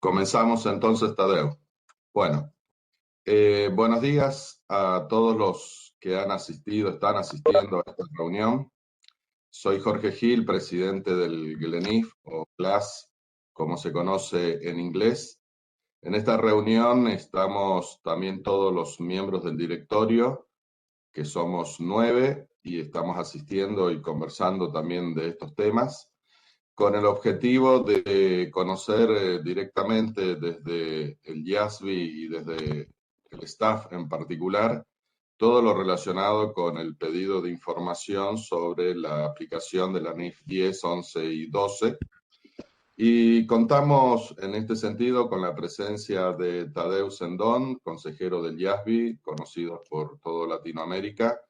Comenzamos entonces, Tadeu. Bueno, buenos días a todos los que han asistido, están asistiendo a esta reunión. Soy Jorge Gil, presidente del GLENIF, o GLAS, como se conoce en inglés. En esta reunión estamos también todos los miembros del directorio, que somos 9, y estamos asistiendo y conversando también de estos temas, con el objetivo de conocer directamente desde el IASB y desde el staff en particular, todo lo relacionado con el pedido de información sobre la aplicación de la NIIF 10, 11 y 12. Y contamos en este sentido con la presencia de Tadeu Cendon, consejero del IASB, conocido por toda Latinoamérica,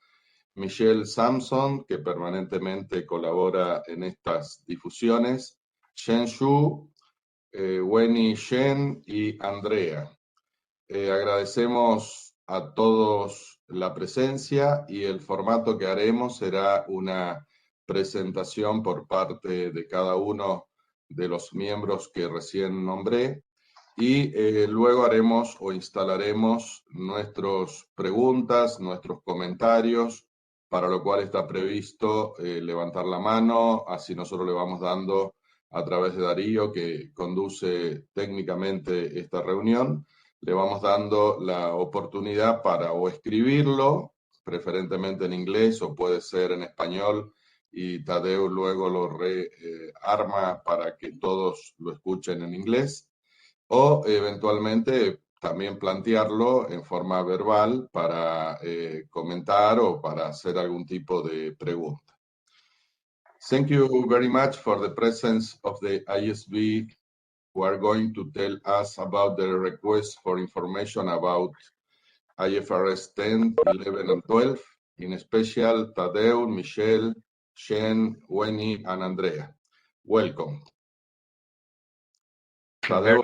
Sansom, que permanentemente colabora en estas difusiones, Zhen, Wenyi, Zhen y Andrea. Agradecemos a todos la presencia y el formato que haremos será una presentación por parte de cada uno de los miembros que recién nombré y luego haremos o instalaremos nuestras preguntas, nuestros comentarios, para lo cual está previsto levantar la mano, así nosotros le vamos dando a través de Darío, que conduce técnicamente esta reunión, le vamos dando la oportunidad para o escribirlo, preferentemente en inglés o puede ser en español, y Tadeu luego lo rearma para que todos lo escuchen en inglés, o eventualmente también plantearlo en forma verbal para comentar o para hacer algún tipo de pregunta. Thank you very much for the presence of the IASB, who are going to tell us about the request for information about IFRS 10, 11, and 12, in special Tadeu, Michelle, Zhen, Wenyi, and Andrea. Welcome. Tadeu,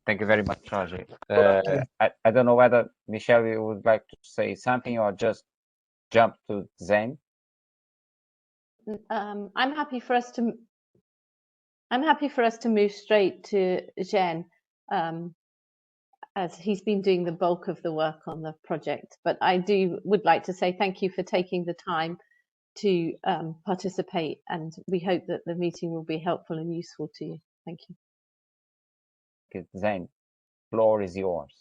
Thank you very much, Jorge. I don't know whether Michelle, you would like to say something or just jump to Zheng. I'm happy for us to move straight to Zhen, as he's been doing the bulk of the work on the project. But I would like to say thank you for taking the time to participate, and we hope that the meeting will be helpful and useful to you. Thank you. Zheng, floor is yours.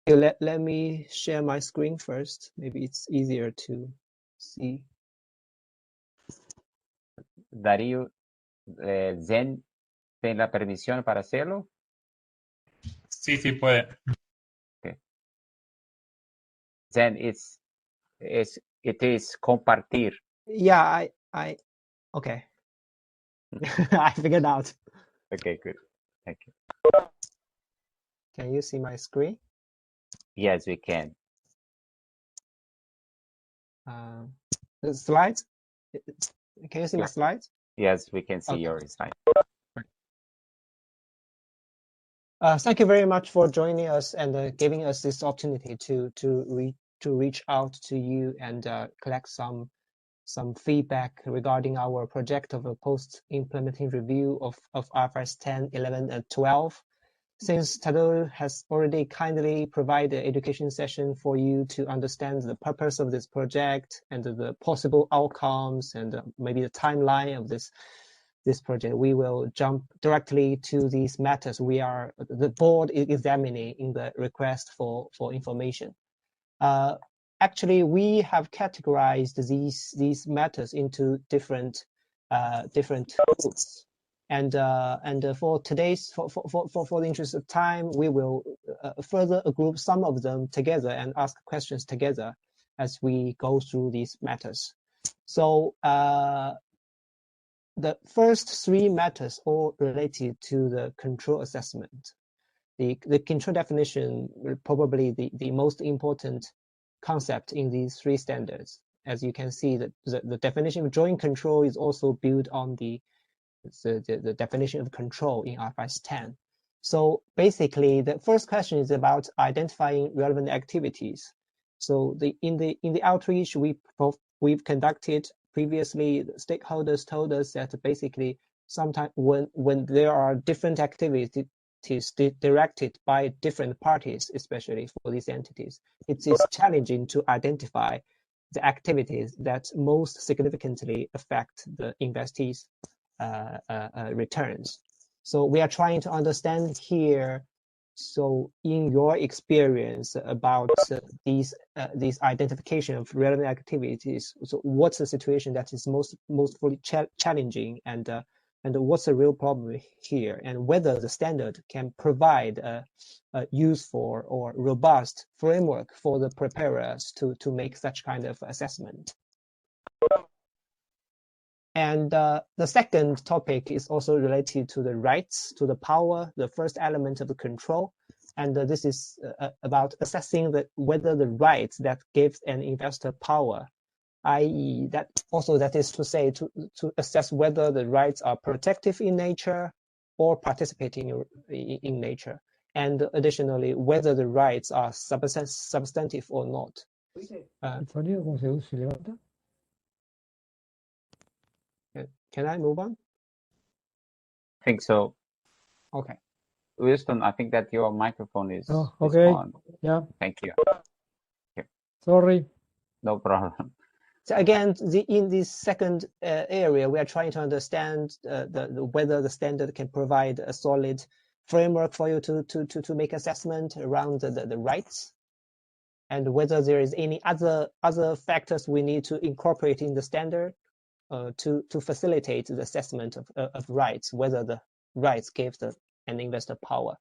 Let me share my screen first. Maybe it's easier to see. Darío, Zhen, ¿tiene la permisión para hacerlo? Sí, sí puede. Okay. Zhen, it is compartir. Yeah, I okay. I figured out. Okay, good. Thank you. Can you see my screen? Yes, we can. The slides? Can you see my slides? Yes, we can see your slide. Thank you very much for joining us and giving us this opportunity to reach out to you and collect some feedback regarding our project of a post-implementing review of IFRS 10, 11, and 12. Since Tadeu has already kindly provided an education session for you to understand the purpose of this project and the possible outcomes and maybe the timeline of this project, we will jump directly to these matters the board is examining in the request for information. Actually, we have categorized these matters into different groups, and for the interest of time, we will further group some of them together and ask questions together as we go through these matters. So the first three matters all related to the control assessment. The control definition is probably the most important concept in these three standards. As you can see, the definition of joint control is also built on the definition of control in IFRS 10. So basically, the first question is about identifying relevant activities. So in the outreach we've conducted previously, the stakeholders told us that basically sometimes when there are different activities directed by different parties, especially for these entities, it is challenging to identify the activities that most significantly affect the investees' returns. So we are trying to understand here. So in your experience about these identification of relevant activities, so what's the situation that is most fully challenging, and what's the real problem here, and whether the standard can provide a useful or robust framework for the preparers to make such kind of assessment. And the second topic is also related to the rights, to the power, the first element of the control. And this is about assessing whether the rights that gives an investor power, i.e. that is to say to assess whether the rights are protective in nature or participating in nature. And additionally, whether the rights are substantive or not. Can I move on? I think so. Okay. Winston, I think that your microphone is, okay. Is on. Yeah. Thank you. Sorry. No problem. So again, in this second area, we are trying to understand whether the standard can provide a solid framework for you to make assessment around the rights, and whether there is any other factors we need to incorporate in the standard to facilitate the assessment of rights, whether the rights give an investor power,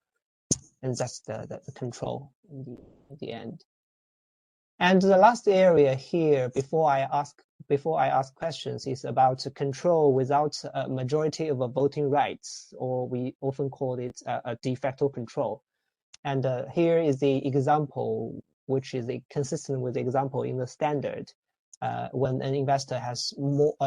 and that's the control in the end. And the last area here, before I ask questions, is about control without a majority of voting rights, or we often call it a de facto control. And here is the example, which is consistent with the example in the standard. When an investor has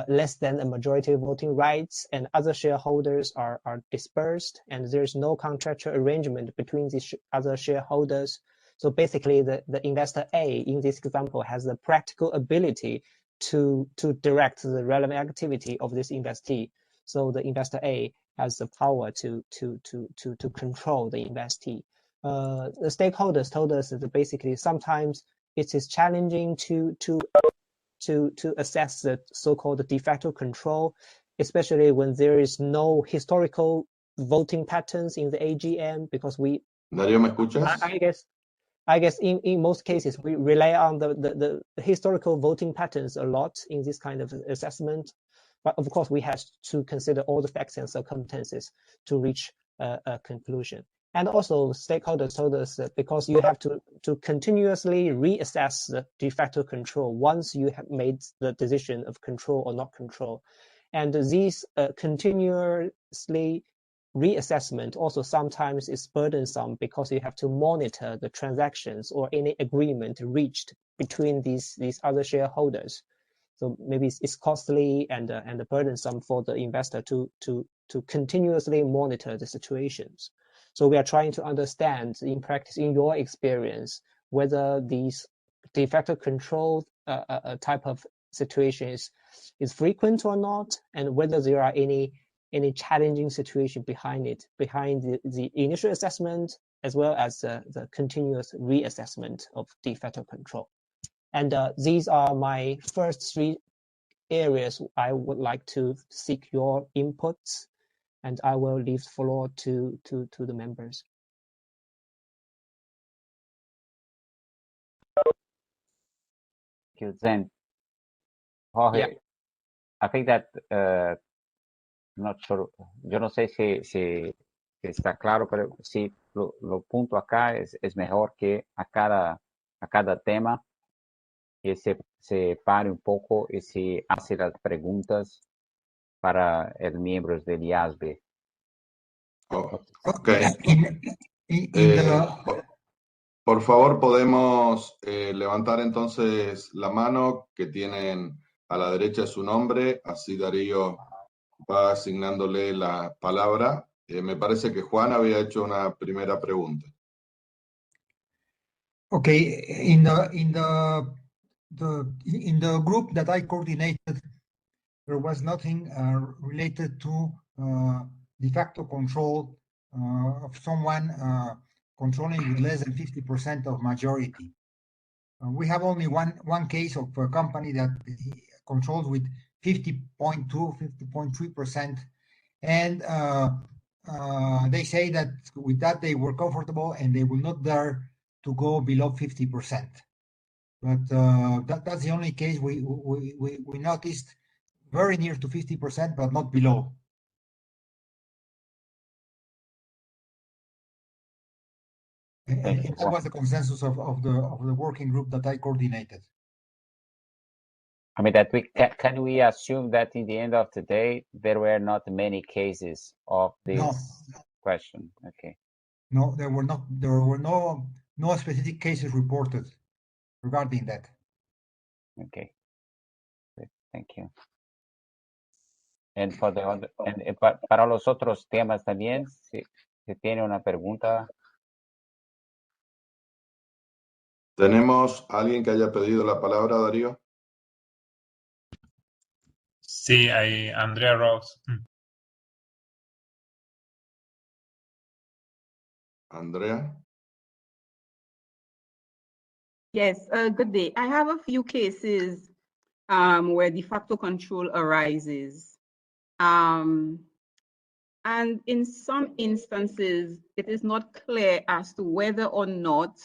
less than a majority of voting rights and other shareholders are dispersed, and there's no contractual arrangement between these other shareholders. So basically, the investor A in this example has the practical ability to direct the relevant activity of this investee. So the investor A has the power to control the investee. The stakeholders told us that basically sometimes it is challenging to assess the so-called de facto control, especially when there is no historical voting patterns in the AGM, because Darío, ¿me escuchas? I guess in most cases we rely on the historical voting patterns a lot in this kind of assessment, but of course we have to consider all the facts and circumstances to reach a conclusion. And also stakeholders told us that because you have to continuously reassess the de facto control once you have made the decision of control or not control. And these continuously reassessment also sometimes is burdensome because you have to monitor the transactions or any agreement reached between these other shareholders. So maybe it's costly and burdensome for the investor to continuously monitor the situations. So we are trying to understand in practice, in your experience, whether these de facto control type of situation is frequent or not, and whether there are any challenging situation behind the initial assessment, as well as the continuous reassessment of de facto control. And these are my first three areas I would like to seek your inputs, and I will leave the floor to the members. Thank you, Zhen. Jorge, Yeah. I think that not sure. Yo no sé si está claro, pero sí lo punto acá es mejor que a cada tema que se pare un poco y se hace las preguntas para el miembros del IASB. Ok. Por favor, podemos levantar entonces la mano que tienen a la derecha de su nombre, así Darío va asignándole la palabra. Me parece que Juan había hecho una primera pregunta. Okay, in the group that I coordinated there was nothing related to de facto control of someone controlling with less than 50% of majority. We have only one case of a company that controls with 50.2, 50.3%, and they say that with that they were comfortable and they will not dare to go below 50%. But that's the only case we noticed, very near to 50%, but not below. And that was the consensus of the working group that I coordinated. I mean, that can we assume that in the end of the day there were not many cases of this question? Okay. No, there were not. There were no specific cases reported regarding that. Okay. Good. Thank you. And for the other, and para los otros temas también, si tiene una pregunta. ¿Tenemos alguien que haya pedido la palabra, Darío? Sí, hay Andrea Rose. Andrea. Yes, good day. I have a few cases where de facto control arises. And in some instances, it is not clear as to whether or not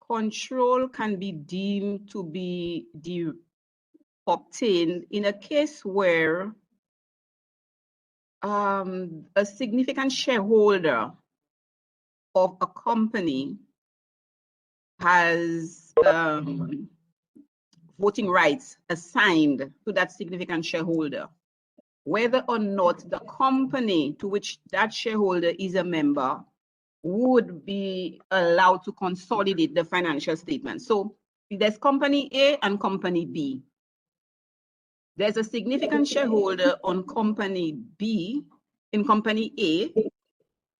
control can be deemed to be obtained in a case where a significant shareholder of a company has voting rights assigned to that significant shareholder, whether or not the company to which that shareholder is a member would be allowed to consolidate the financial statement. So there's company A and company B. There's a significant shareholder on company B in company A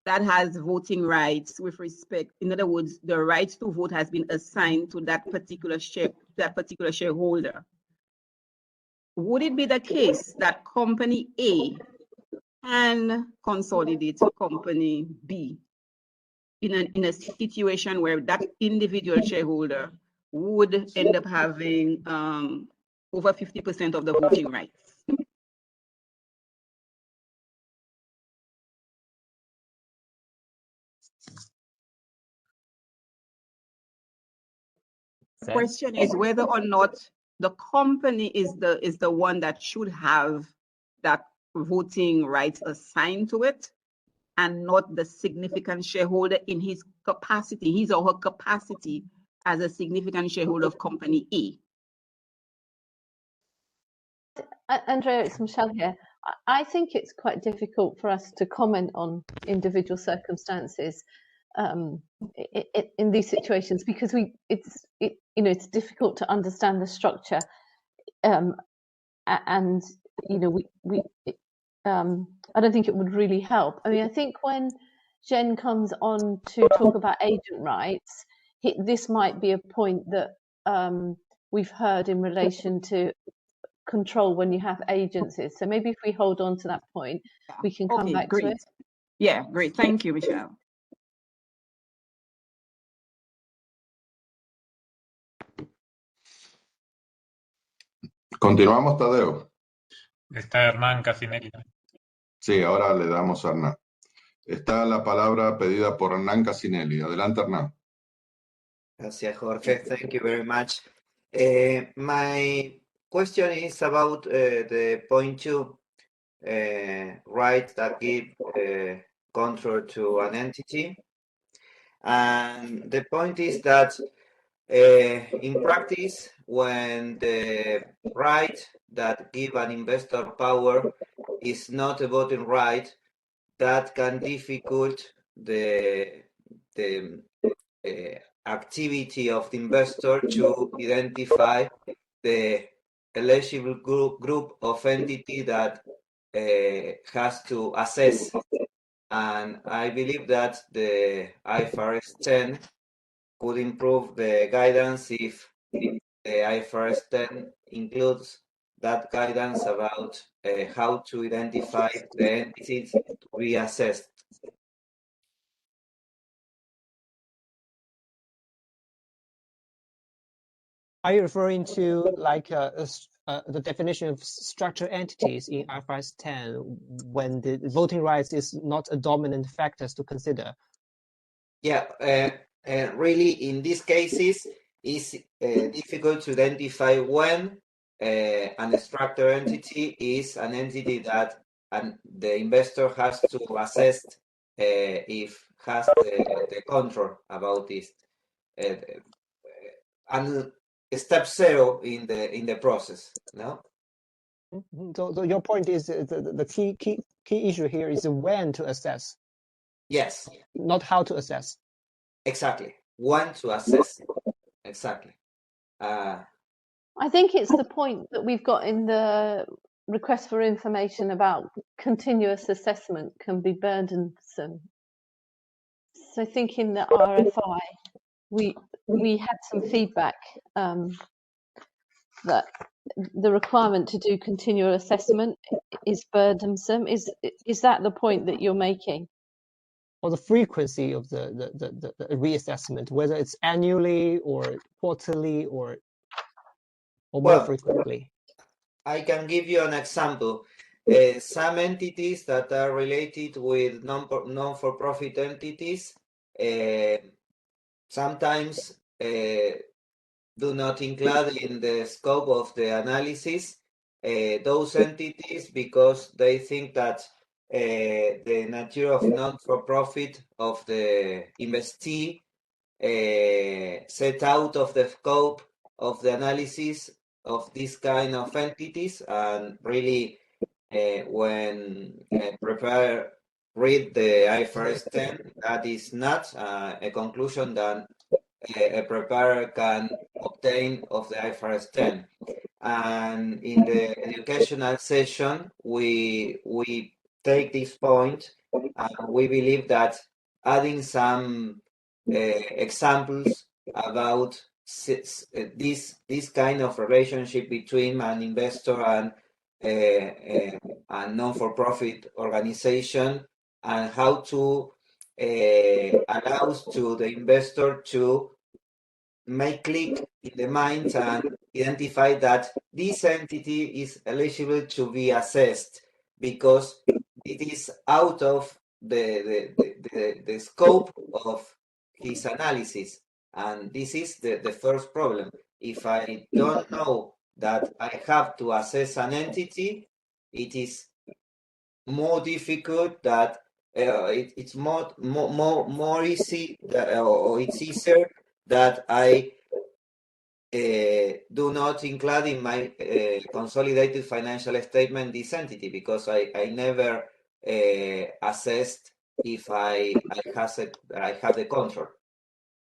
that has voting rights with respect, in other words, the right to vote has been assigned to that particular shareholder. Would it be the case that company A can consolidate company B in a situation where that individual shareholder would end up having over 50% of the voting rights? The question is whether or not the company is the one that should have that voting rights assigned to it, and not the significant shareholder in his capacity, his or her capacity as a significant shareholder of company A. Andrea, it's Michelle here. I think it's quite difficult for us to comment on individual circumstances in these situations, because it's difficult to understand the structure, and I don't think it would really help. I mean, I think when Zhen comes on to talk about agent rights, this might be a point that we've heard in relation to control when you have agencies. So maybe if we hold on to that point, we can come back to it. Yeah, great. Thank you, Michelle. Continuamos, Tadeu. Está Hernán Casinelli. Sí, ahora le damos a Hernán. Está la palabra pedida por Hernán Casinelli. Adelante, Hernán. Gracias, Jorge. Thank you very much. My question is about the point 2, rights that give control to an entity. And the point is that in practice, when the right that give an investor power is not a voting right, that can difficult the activity of the investor to identify the eligible group of entity that has to assess. And I believe that the IFRS 10 could improve the guidance if the IFRS 10 includes that guidance about how to identify the entities to be assessed. Are you referring to like the definition of structured entities in IFRS 10 when the voting rights is not a dominant factor to consider? Yeah, really in these cases, it's difficult to identify when an structured entity is an entity that the investor has to assess if has the control about this. And step 0 in the process, no? So your point is the key issue here is when to assess. Yes. Not how to assess. Exactly. When to assess. Exactly. I think it's the point that we've got in the request for information about continuous assessment can be burdensome. So I think in the RFI, we had some feedback that the requirement to do continual assessment is burdensome. Is that the point that you're making? Or the frequency of the reassessment, whether it's annually or quarterly or more frequently? I can give you an example. Some entities that are related with non-for-profit entities sometimes do not include in the scope of the analysis those entities because they think that the nature of non-for-profit of the investee set out of the scope of the analysis of this kind of entities, and really when read the IFRS 10, that is not a conclusion that a preparer can obtain of the IFRS 10. And in the educational session, we take this point, and we believe that adding some examples about this kind of relationship between an investor and a non-for-profit organization, and how to allow to the investor to make click in the mind and identify that this entity is eligible to be assessed because it is out of the scope of his analysis. And this is the first problem. If I don't know that I have to assess an entity, it is more difficult that it's more easy or it's easier that I do not include in my consolidated financial statement this entity because I never assessed if I have the control.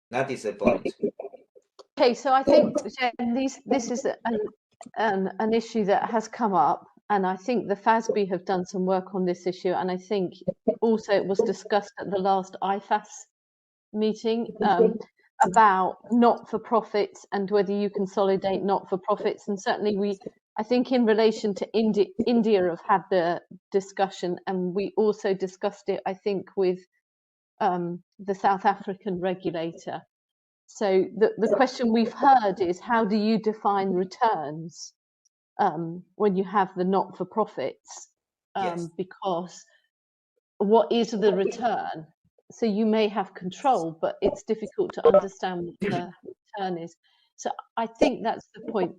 That is the point. Okay, so I think this is an issue that has come up, and I think the FASB have done some work on this issue, and I think also it was discussed at the last IFAS meeting about not-for-profits and whether you consolidate not-for-profits. And certainly I think in relation to India have had the discussion, and we also discussed it, I think, with the South African regulator. So the question we've heard is, how do you define returns when you have the not-for-profits? Yes. Because what is the return? So you may have control, but it's difficult to understand what the return is. So I think that's the point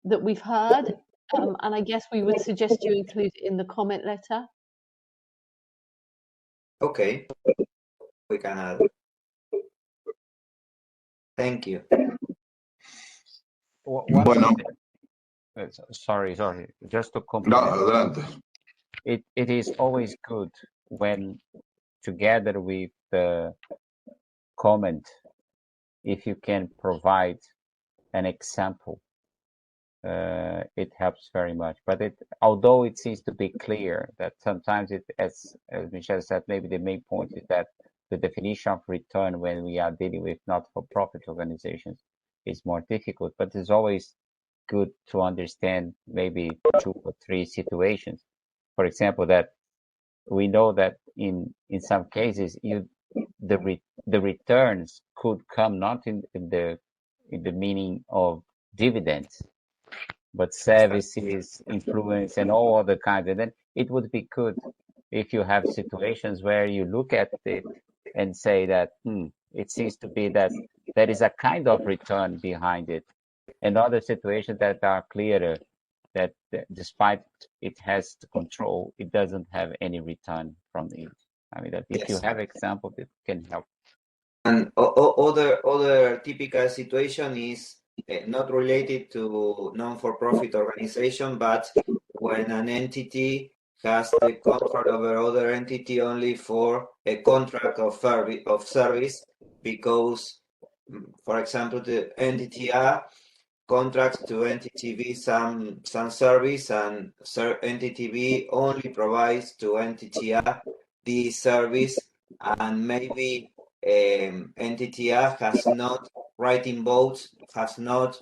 that we've heard, and I guess we would suggest you include it in the comment letter. Okay, we can add. Thank you. Bueno. Sorry. Just to compliment. No, adelante. It is always good when, together with the comment, if you can provide an example, it helps very much. But although it seems to be clear that sometimes as Michelle said, maybe the main point is that the definition of return when we are dealing with not-for-profit organizations is more difficult, but it's always good to understand maybe 2 or 3 situations. For example, that we know that in some cases the returns could come not in the meaning of dividends, but services, influence, and all other kinds. And then it would be good if you have situations where you look at it and say that it seems to be that there is a kind of return behind it, and other situations that are clearer, that despite it has the control, it doesn't have any return from it. I mean, that if you have examples, it can help. And other typical situation is not related to non-for-profit organization, but when an entity has the control over other entity only for a contract of service, because, for example, the entity A contracts to entity B some service, and entity B only provides to entity A this service, and maybe entity A has not writing votes, has not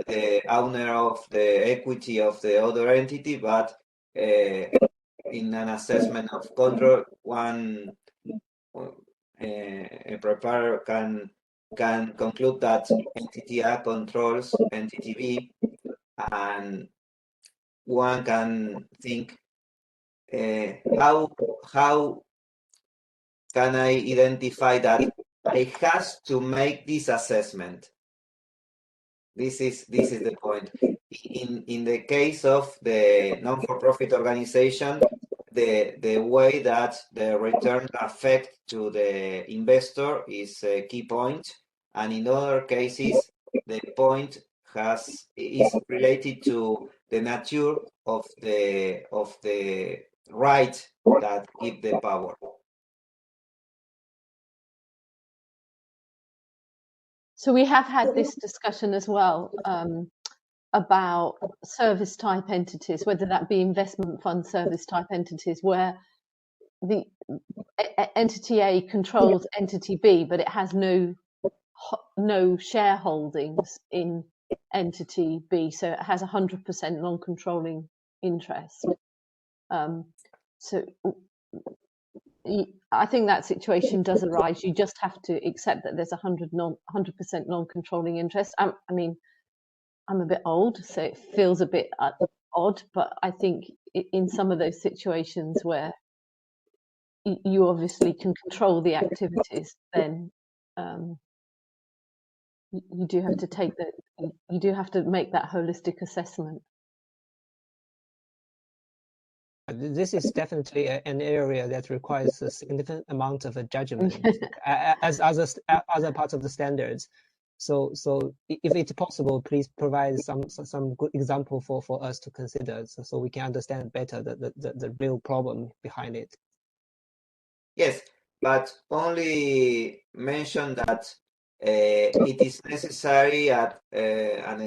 the owner of the equity of the other entity, but in an assessment of control, a preparer can conclude that entity A controls entity B, and one can think how can I identify that I has to make this assessment? This is the point. In the case of the non-for-profit organization, the way that the return affect to the investor is a key point, and in other cases, the point is related to the nature of the right that give the power. So we have had this discussion as well about service type entities, whether that be investment fund service type entities, where the entity A controls entity B, but it has no shareholdings in entity B, so it has 100% non-controlling interest. So I think that situation does arise. You just have to accept that there's 100% non-controlling interest. I mean, I'm a bit old, so it feels a bit odd, but I think in some of those situations where you obviously can control the activities, then you do have to make that holistic assessment. This is definitely an area that requires a significant amount of a judgment as other parts of the standards. So if it's possible, please provide some good example for us to consider, so we can understand better the real problem behind it. Yes, but only mention that it is necessary at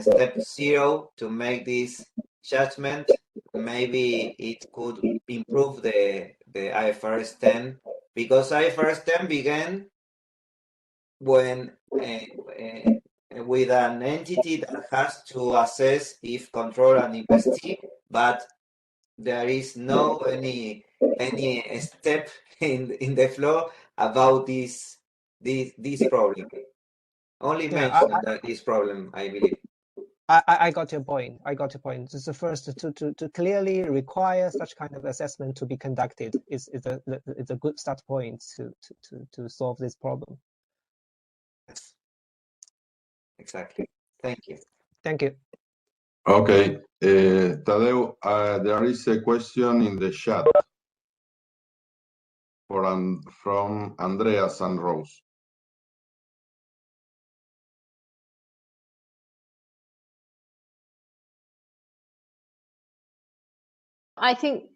step 0 to make this judgment. Maybe it could improve the IFRS 10, because IFRS 10 began when with an entity that has to assess if control and investee, but there is no any step in the flow about this problem. Only mention that this problem, I believe. I got your point. So first, to clearly require such kind of assessment to be conducted is a good start point to solve this problem. Yes. Exactly. Thank you. Thank you. Okay, Tadeu, there is a question in the chat from Andrea Sanrose. I think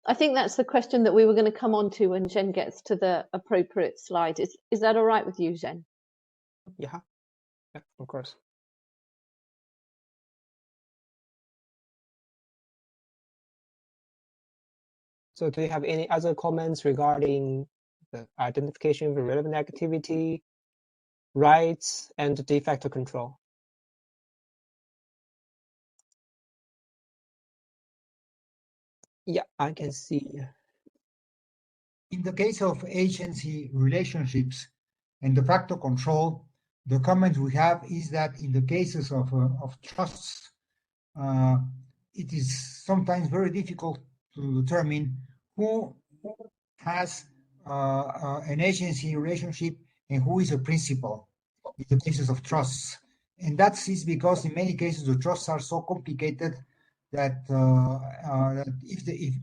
that's the question that we were going to come on to when Zhen gets to the appropriate slide. Is that all right with you, Zhen? Yeah, of course. So do you have any other comments regarding the identification of relevant activity, rights, and de facto control? Yeah, I can see. In the case of agency relationships and de facto control, the comment we have is that in the cases of trusts, it is sometimes very difficult to determine who has an agency relationship and who is a principal in the cases of trusts. And that is because in many cases the trusts are so complicated that, that if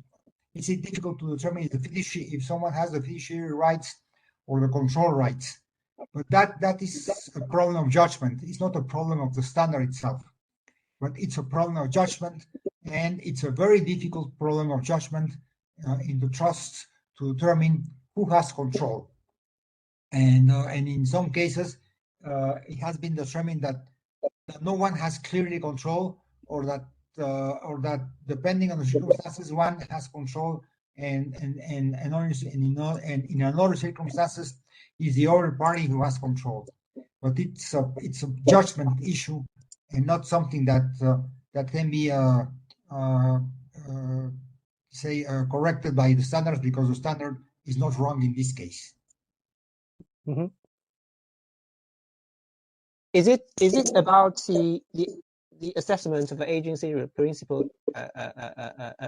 it's difficult to determine if someone has the fiduciary rights or the control rights. But that is a problem of judgment. It's not a problem of the standard itself, but it's a problem of judgment, and it's a very difficult problem of judgment in the trusts to determine who has control. And in some cases, it has been determined that no one has clearly control, or that depending on the circumstances, one has control, and in another circumstances is the other party who has control. But it's a judgment issue, and not something that can be corrected by the standards, because the standard is not wrong in this case. Mm-hmm. Is it about the assessment of the agency principle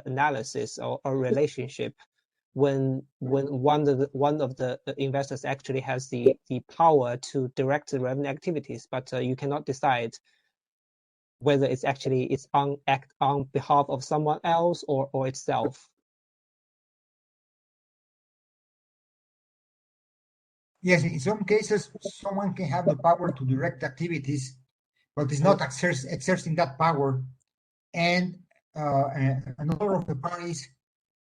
analysis or relationship when one of the investors actually has the power to direct the revenue activities, but you cannot decide whether it's on behalf of someone else or itself? Yes, in some cases, someone can have the power to direct activities, but is not exerting that power, and another of the parties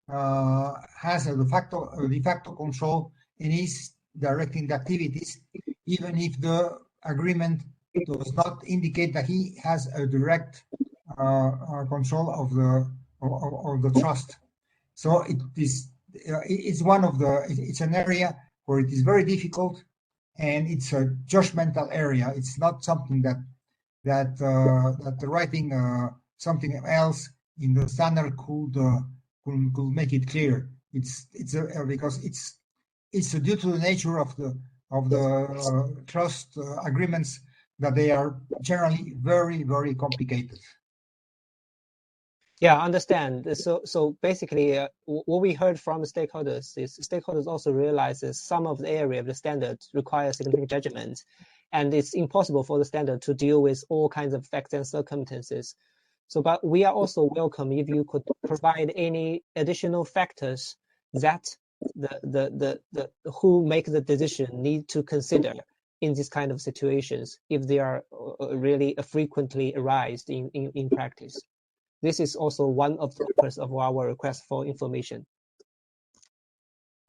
has a de facto control and is directing the activities, even if the agreement does not indicate that he has a direct control of the trust. So it's an area where it is very difficult, and it's a judgmental area. It's not something that writing something else in the standard could make it clear. It's because it's due to the nature of the trust agreements that they are generally very, very complicated. Yeah, I understand. So basically, what we heard from the stakeholders is stakeholders also realizes some of the area of the standard requires significant judgment, and it's impossible for the standard to deal with all kinds of facts and circumstances. So, but we are also welcome if you could provide any additional factors that the who make the decision need to consider in this kind of situations, if they are really frequently arise in practice. This is also one of the purpose of our request for information.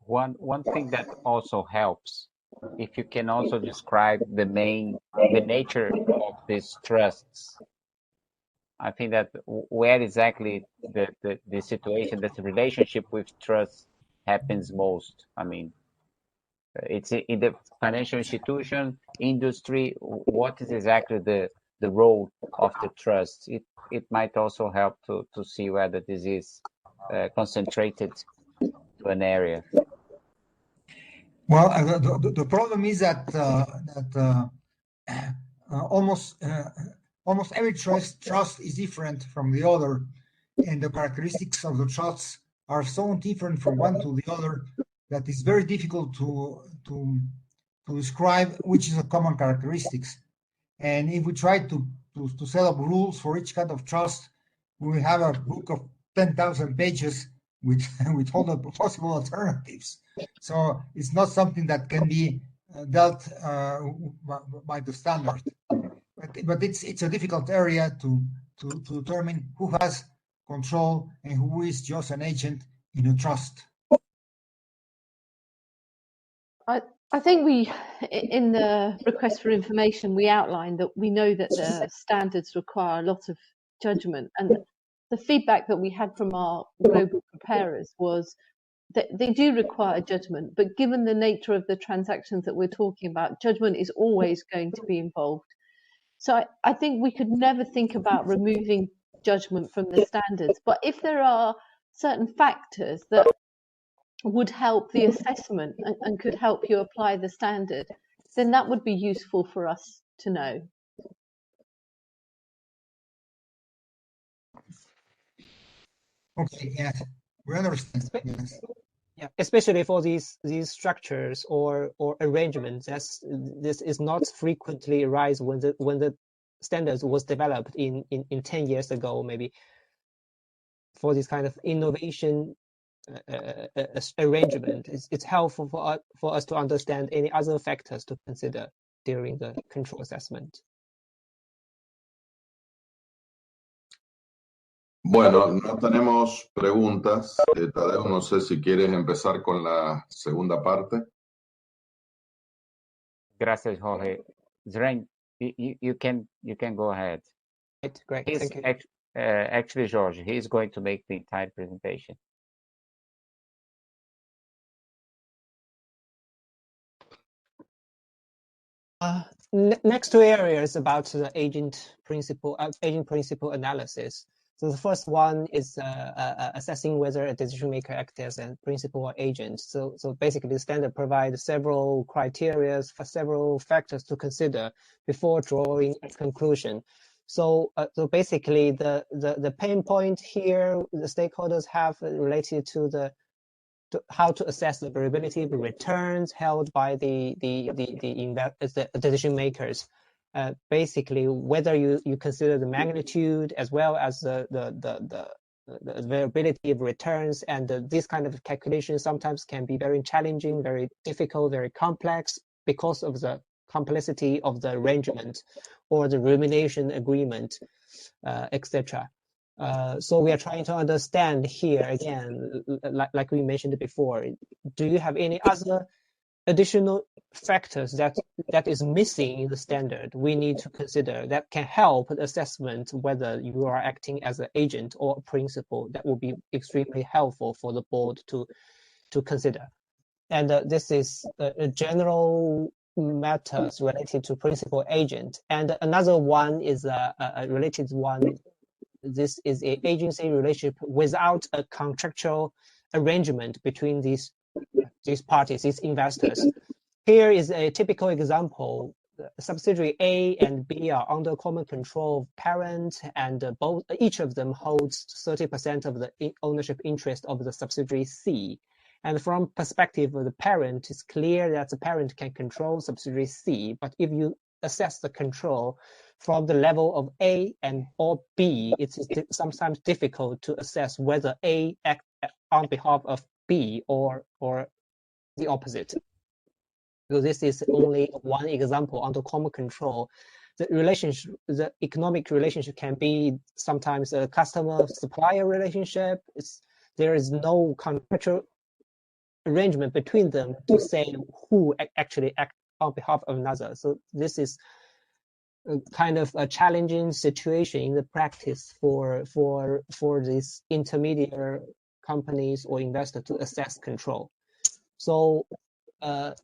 One thing that also helps, if you can also describe the nature of these trusts. I think that where exactly the situation, that the relationship with trust happens most. I mean, it's in the financial institution, industry. What is exactly the role of the trust? It might also help to see whether this is concentrated to an area. Well, the problem is that almost every trust is different from the other, and the characteristics of the trusts are so different from one to the other that it's very difficult to describe which is a common characteristics. And if we try to set up rules for each kind of trust, we have a book of 10,000 pages with all the possible alternatives. So it's not something that can be dealt by the standard. But it's a difficult area to determine who has control and who is just an agent in a trust. I think we, in the request for information, we outlined that we know that the standards require a lot of judgment, and the feedback that we had from our global preparers was that they do require judgment, but given the nature of the transactions that we're talking about, judgment is always going to be involved. So I think we could never think about removing judgment from the standards, but if there are certain factors that would help the assessment and could help you apply the standard, then that would be useful for us to know. Okay, yes, we understand. Yes. Yeah, especially for these structures or arrangements, this is not frequently arise when the standards was developed in 10 years ago, maybe. For this kind of innovation arrangement, it's helpful for us to understand any other factors to consider during the control assessment. Bueno, no tenemos preguntas. Tadeu, no sé si quieres empezar con la segunda parte. Gracias, Jorge. Zheng, you can go ahead. Great, He's thank you. Actually, George, he's going to make the entire presentation. Next two areas about the agent principle analysis. So the first one is assessing whether a decision maker acts as a principal or agent. So basically, the standard provides several criteria for several factors to consider before drawing a conclusion. So basically, the pain point here the stakeholders have related to how to assess the variability of returns held by the decision makers. Basically, whether you consider the magnitude as well as the variability of returns, and this kind of calculation sometimes can be very challenging, very difficult, very complex because of the complexity of the arrangement or the rumination agreement, etc. So we are trying to understand here again, like we mentioned before, do you have any other additional factors that is missing in the standard we need to consider that can help the assessment whether you are acting as an agent or a principal? That will be extremely helpful for the board to consider. And this is a general matters related to principal agent. And another one is a related one. This is an agency relationship without a contractual arrangement between these parties, these investors. Here is a typical example. Subsidiary A and B are under common control of parent, and each of them holds 30% of the ownership interest of the subsidiary C. And from perspective of the parent, it's clear that the parent can control subsidiary C. But if you assess the control from the level of A or B, it's sometimes difficult to assess whether A acts on behalf of B or the opposite. So this is only one example under common control. The economic relationship can be sometimes a customer-supplier relationship. There is no contractual arrangement between them to say who actually acts on behalf of another. So this is kind of a challenging situation in the practice for these intermediate companies or investors to assess control. So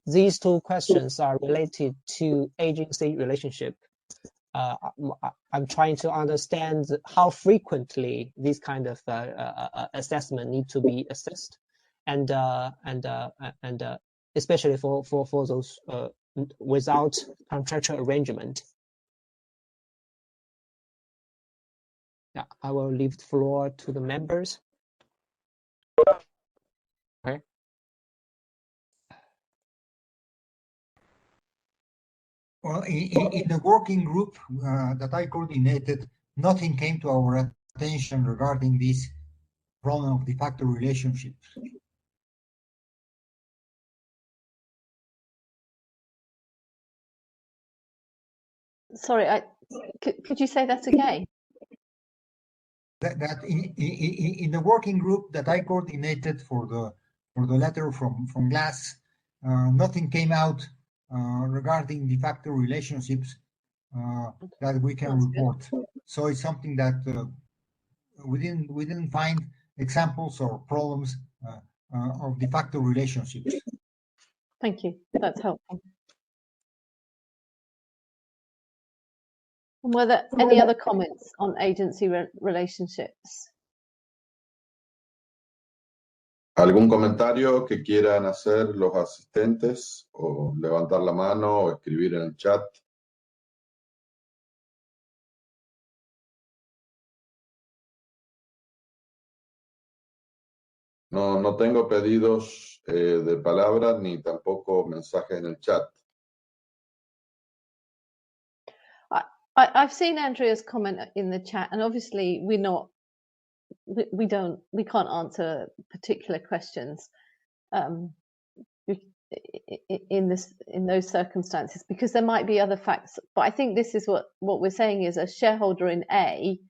these two questions are related to agency relationship. I'm trying to understand how frequently these kind of assessment need to be assessed, and especially for those without contractual arrangement. Yeah, I will leave the floor to the members. Okay. Well, in the working group that I coordinated, nothing came to our attention regarding this problem of de facto relationships. Sorry, could you say that again? That in the working group that I coordinated for the letter from Glass, nothing came out regarding de facto relationships that we can report. So it's something that we didn't find examples or problems of de facto relationships. Thank you. That's helpful. And were there any other comments on agency relationships? ¿Algún comentario que quieran hacer los asistentes o levantar la mano o escribir en el chat? No tengo pedidos de palabra ni tampoco mensajes en el chat. I've seen Andrea's comment in the chat, and obviously we can't answer particular questions in those circumstances, because there might be other facts. But I think this is what we're saying is a shareholder in A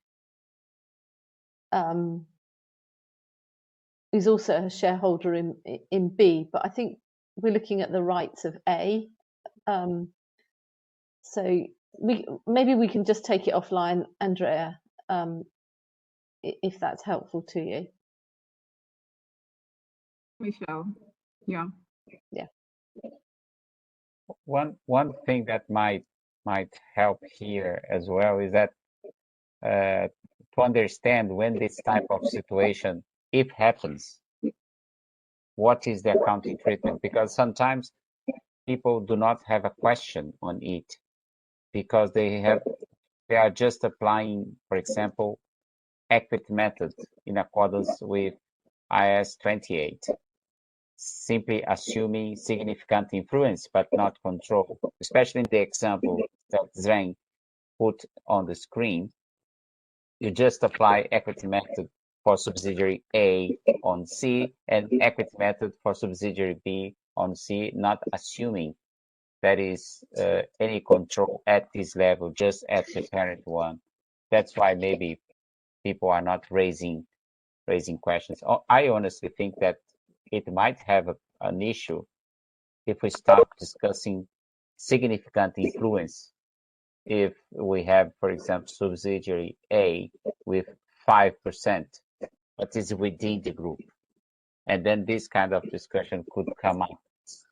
is also a shareholder in B. But I think we're looking at the rights of A. So maybe we can just take it offline, Andrea, if that's helpful to you. Michelle, yeah. One thing that might help here as well is that to understand when this type of situation, if happens, what is the accounting treatment? Because sometimes people do not have a question on it because they are just applying, for example, equity method in accordance with IAS 28, simply assuming significant influence but not control, especially in the example that Zheng put on the screen. You just apply equity method for subsidiary A on C and equity method for subsidiary B on C, not assuming there is any control at this level, just at the parent one. That's why maybe people are not raising questions. I honestly think that it might have an issue if we start discussing significant influence. If we have, for example, subsidiary A with 5%, but is within the group, and then this kind of discussion could come up.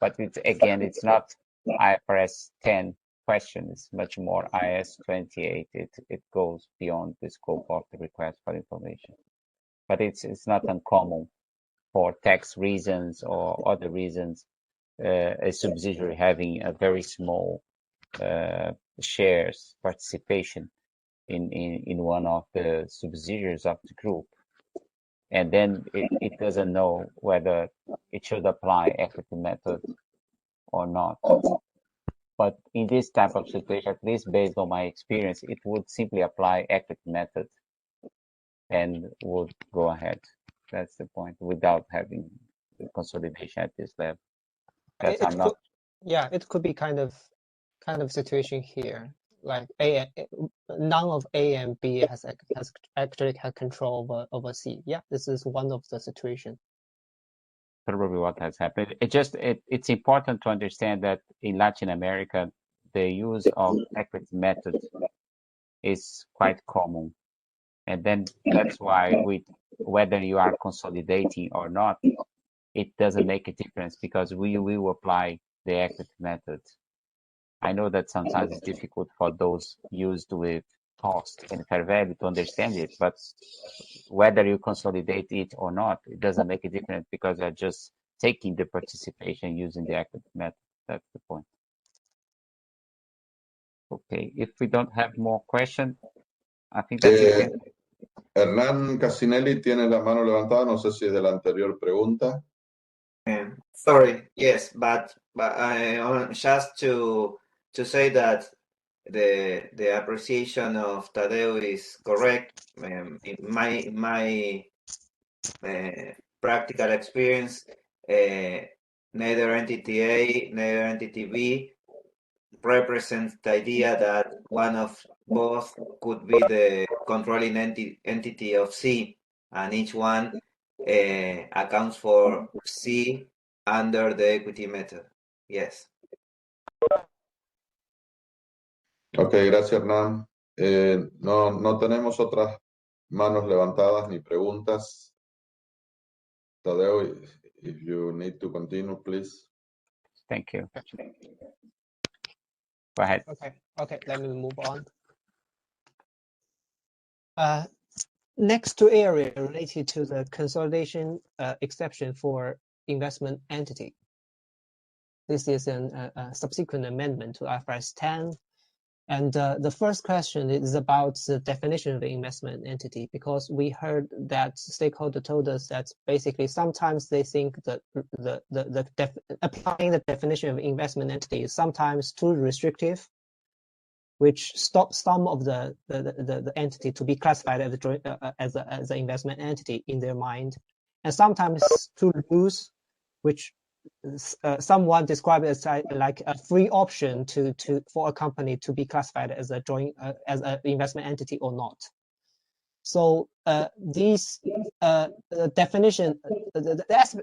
But it's not IFRS 10 question. It's much more IAS 28. It goes beyond the scope of the request for information. But it's not uncommon for tax reasons or other reasons, a subsidiary having a very small shares participation in one of the subsidiaries of the group, and then it doesn't know whether it should apply equity method or not. But in this type of situation, at least based on my experience, it would simply apply equity method and would go ahead. That's the point, without having the consolidation at this level. It could be kind of situation here, like none of A and B has actually had control over C. Yeah, this is one of the situations. Probably what has happened. It's important to understand that in Latin America, the use of equity method is quite common, and then that's why whether you are consolidating or not, it doesn't make a difference because we will apply the equity method. I know that sometimes it's difficult for those used with cost and fair value to understand it, but whether you consolidate it or not, it doesn't make a difference because you're just taking the participation using the equity method. That's the point. Okay, if we don't have more questions, I think that's it. Hernán Casinelli tiene la mano levantada, no sé si es de la anterior pregunta. Sorry, yes, but just to say that the appreciation of Tadeu is correct. In my practical experience, neither entity A, neither entity B represents the idea that one of both could be the controlling entity of C, and each one accounts for C under the equity method. Yes. Ok, gracias, Hernán. No tenemos otras manos levantadas ni preguntas. Tadeu, if you need to continue, please. Thank you. Go ahead. Okay, let me move on. next two area related to the consolidation exception for investment entity. This is a subsequent amendment to IFRS 10. And the first question is about the definition of the investment entity, because we heard that stakeholder told us that basically sometimes they think that applying the definition of investment entity is sometimes too restrictive, which stops some of the entity to be classified as an investment entity in their mind, and sometimes too loose, which someone described it as like a free option for a company to be classified as a joint as an investment entity or not. So these definition,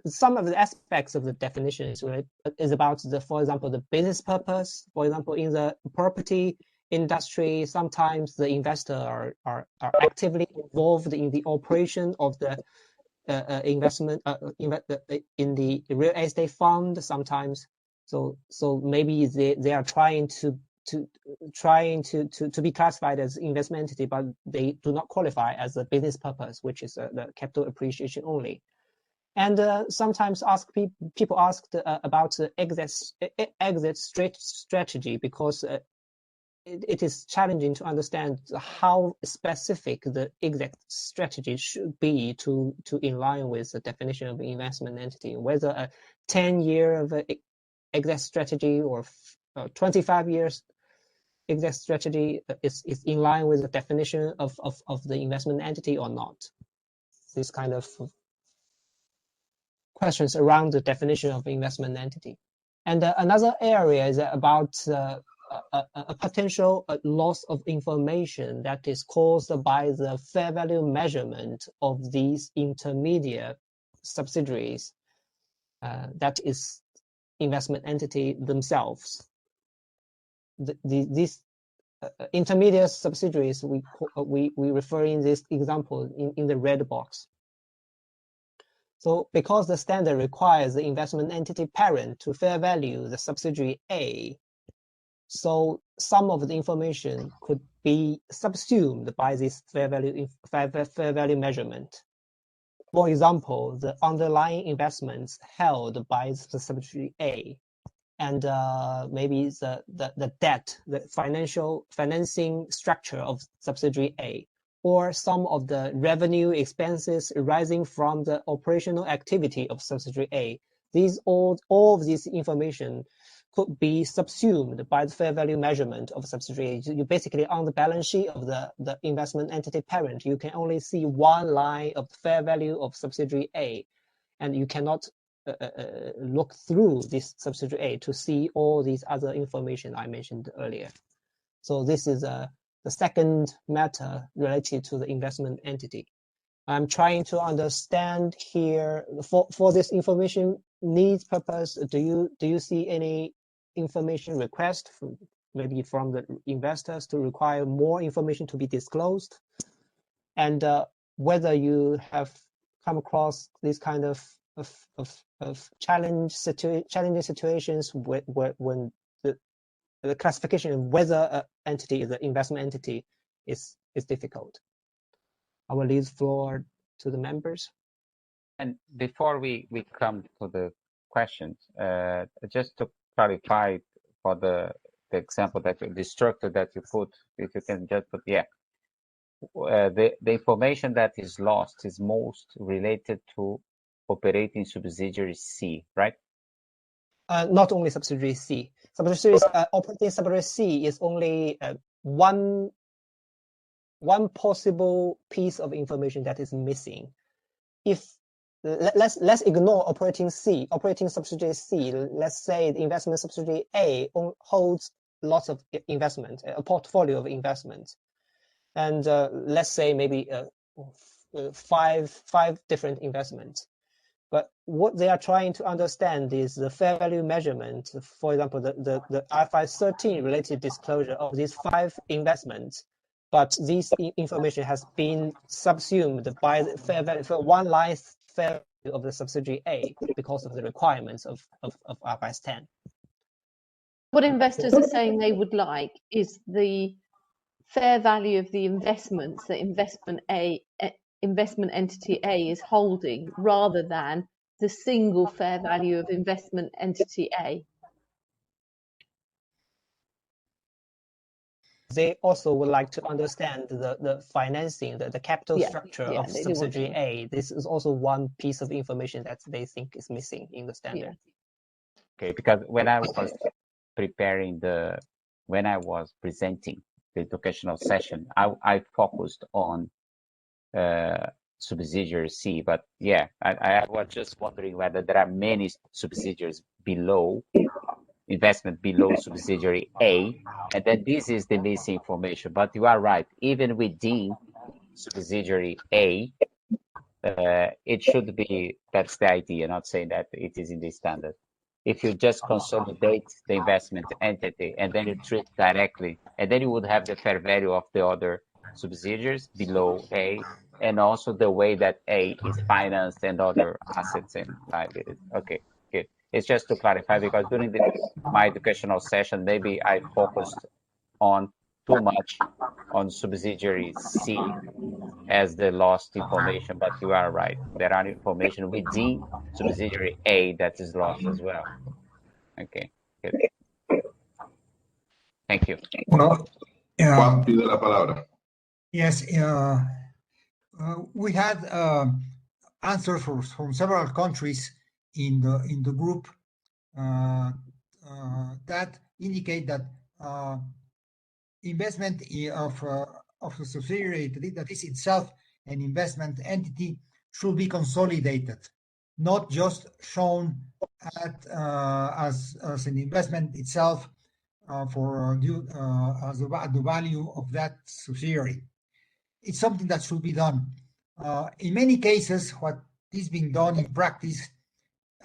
some of the aspects of the definition is about for example, the business purpose. For example, in the property industry, sometimes the investor are actively involved in the operation of the investment in the real estate fund sometimes. So maybe they are trying to be classified as investment entity, but they do not qualify as a business purpose, which is the capital appreciation only. And sometimes people asked about the exit strategy, because it is challenging to understand how specific the exit strategy should be to in line with the definition of investment entity, whether a 10-year of exit strategy or 25 years exit strategy is in line with the definition of the investment entity or not. This kind of questions around the definition of investment entity. And another area is about a potential loss of information that is caused by the fair value measurement of these intermediate subsidiaries, that is investment entity themselves. These intermediate subsidiaries we refer in this example in the red box. So because the standard requires the investment entity parent to fair value the subsidiary A, so some of the information could be subsumed by this fair value measurement. For example, the underlying investments held by the subsidiary A, and maybe the debt, the financing structure of subsidiary A, or some of the revenue expenses arising from the operational activity of subsidiary A. All of this information could be subsumed by the fair value measurement of subsidiary. You basically, on the balance sheet of the investment entity parent, you can only see one line of the fair value of subsidiary A, and you cannot look through this subsidiary A to see all these other information I mentioned earlier. So this is the second matter related to the investment entity. I'm trying to understand here for this information needs purpose. Do you see any information request maybe from the investors to require more information to be disclosed, and whether you have come across this kind of challenging situations when the classification of whether an entity is an investment entity is difficult. I will leave the floor to the members. And before we come to the questions, just to clarify for the example that the structure that you put, if you can just put, the information that is lost is most related to operating subsidiary C, right? Not only subsidiary C. Operating subsidiary C is only one possible piece of information that is missing. If let's ignore operating subsidiary C. Let's say the investment subsidiary A holds lots of investment, a portfolio of investments, and let's say maybe five different investments. But what they are trying to understand is the fair value measurement. For example, the IFRS 13 related disclosure of these 5 investments. But this information has been subsumed by the fair value for one line fair value of the subsidiary A because of the requirements of IFRS 10. What investors are saying they would like is the fair value of the investments that investment A investment entity A is holding rather than the single fair value of investment entity A. They also would like to understand the financing, the capital structure of they do want subsidiary to. A. This is also one piece of information that they think is missing in the standard. Okay, because when I was presenting the educational session, I focused on subsidiary C, but yeah, I was just wondering whether there are many subsidiaries below, investment below subsidiary A, and then this is the missing information. But you are right, even within subsidiary A, it should be, that's the idea, not saying that it is in the standard. If you just consolidate the investment entity and then you treat directly, and then you would have the fair value of the other subsidiaries below A, and also the way that A is financed and other assets and liabilities. Okay, good. It's just to clarify, because during my educational session, maybe I focused on too much on subsidiary C as the lost information, but you are right. There are information within subsidiary A that is lost as well. Okay, good. Thank you. Juan pide la palabra. Yes, we had answers from several countries in the group that indicate that investment of a subsidiary that is itself an investment entity should be consolidated, not just shown as an investment itself for the value of that subsidiary. It's something that should be done. In many cases, what is being done in practice,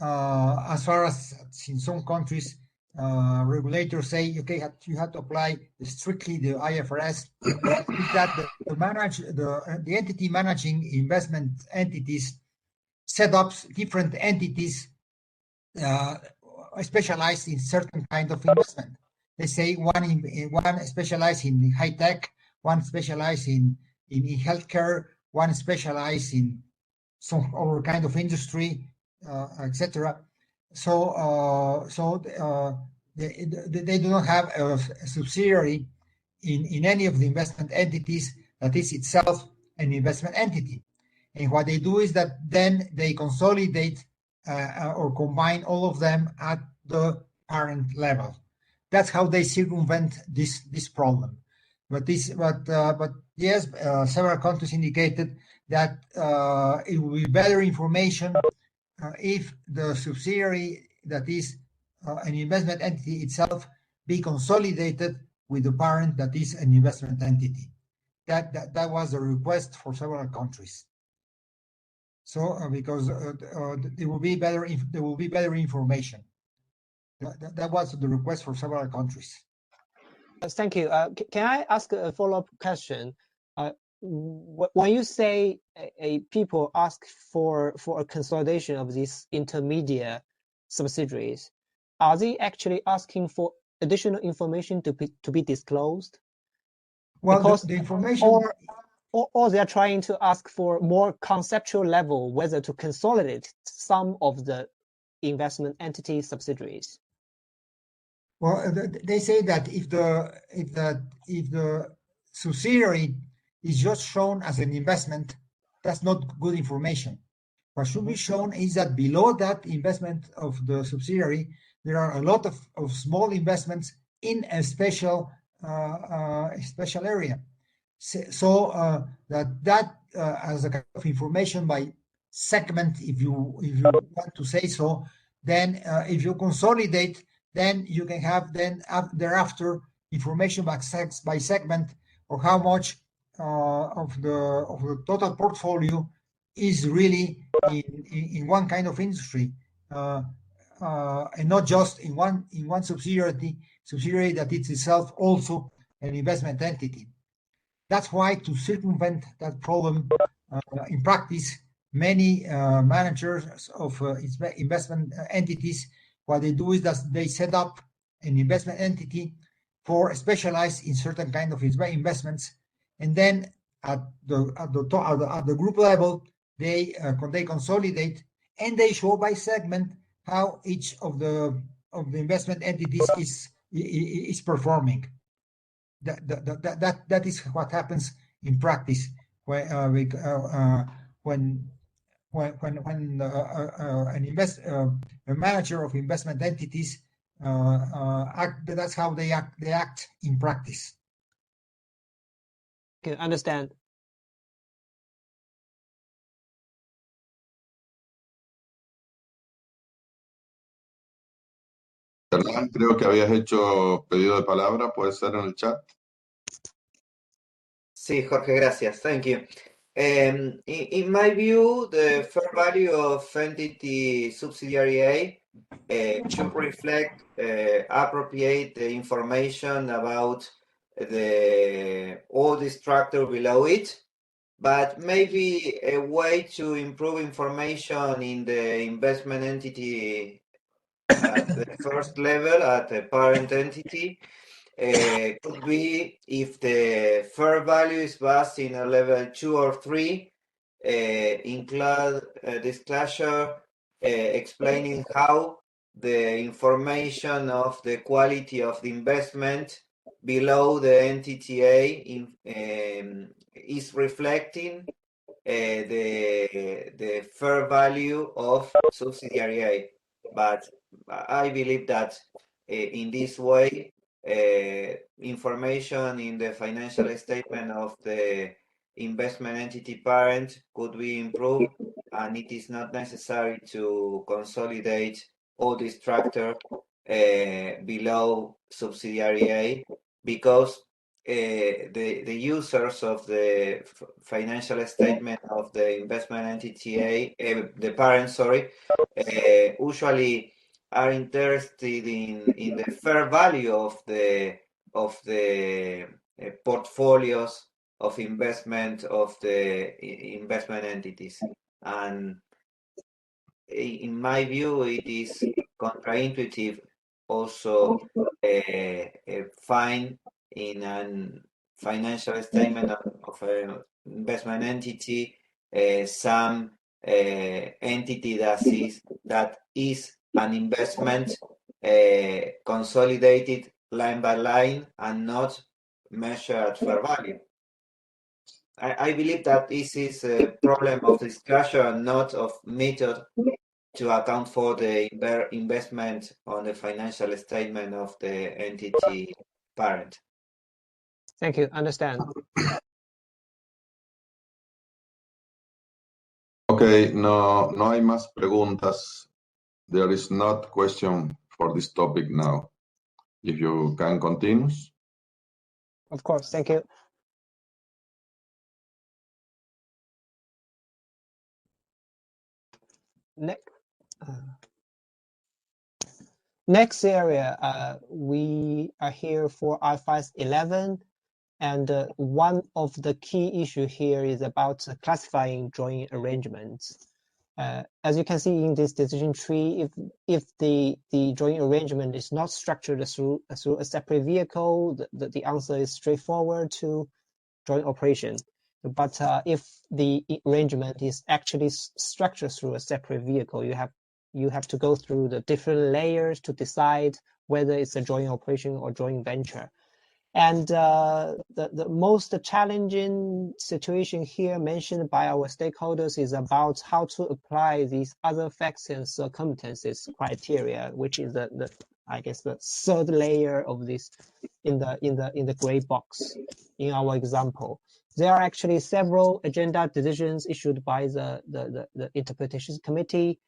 as far as in some countries, regulators say, okay, you have to apply strictly the IFRS, is that the entity managing investment entities set up different entities specialized in certain kind of investment. They say one specialized in high tech, one specialized in healthcare, one specialized in some other kind of industry, etc. So they do not have a subsidiary in any of the investment entities that is itself an investment entity. And what they do is that then they consolidate or combine all of them at the parent level. That's how they circumvent this problem. But yes, several countries indicated that it will be better information if the subsidiary that is an investment entity itself be consolidated with the parent that is an investment entity. That was the request for several countries. So because there will be better information. That was the request for several countries. Thank you. Can I ask a follow-up question? When you say people ask for a consolidation of these intermediate subsidiaries, are they actually asking for additional information to be disclosed? Well, because the information, or they are trying to ask for more conceptual level whether to consolidate some of the investment entity subsidiaries. Well, they say that if the subsidiary is just shown as an investment, that's not good information. What should be shown is that below that investment of the subsidiary, there are a lot of small investments in a special area. So that as a kind of information by segment, if you want to say so, then if you consolidate, then you can have thereafter information by segment or how much of the total portfolio is really in one kind of industry, and not just in one subsidiary that is itself also an investment entity. That's why, to circumvent that problem, in practice, many managers of investment entities, what they do is that they set up an investment entity for specialized in certain kind of investments, and then at the group level, they consolidate and they show by segment how each of the investment entities is performing. That is what happens in practice when a manager of investment entities that's how they act in practice. Okay, understand. Hernán, creo que habías hecho pedido de palabra, puede ser en el chat. Sí, Jorge, gracias. Thank you. In my view, the fair value of entity subsidiary A should reflect appropriate information about all the structure below it, but maybe a way to improve information in the investment entity at the first level, at the parent entity, could be if the fair value is based in a level 2 or 3, include disclosure explaining how the information of the quality of the investment below the entity A is reflecting the fair value of subsidiary A. But I believe that in this way, information in the financial statement of the investment entity parent could be improved, and it is not necessary to consolidate all the structure below subsidiary A, because the users of the financial statement of the investment entity A, the parent, usually are interested in the fair value of the portfolios of investment of the investment entities. And in my view, it is counterintuitive also find in a financial statement of an investment entity some entity that is an investment consolidated line by line and not measured at fair value. I believe that this is a problem of discussion and not of method to account for the investment on the financial statement of the entity parent. Thank you. Understand. Okay, no hay más preguntas. There is not question for this topic now. If you can continue. Of course. Thank you. Next area, we are here for IFRS 11, and one of the key issues here is about classifying drawing arrangements. As you can see in this decision tree, if the drawing arrangement is not structured through a separate vehicle, the answer is straightforward to drawing operation. But if the arrangement is actually structured through a separate vehicle, you have to go through the different layers to decide whether it's a joint operation or joint venture. And the most challenging situation here mentioned by our stakeholders is about how to apply these other facts and circumstances criteria, which is I guess the third layer of this in the gray box in our example. There are actually several agenda decisions issued by the interpretation committee,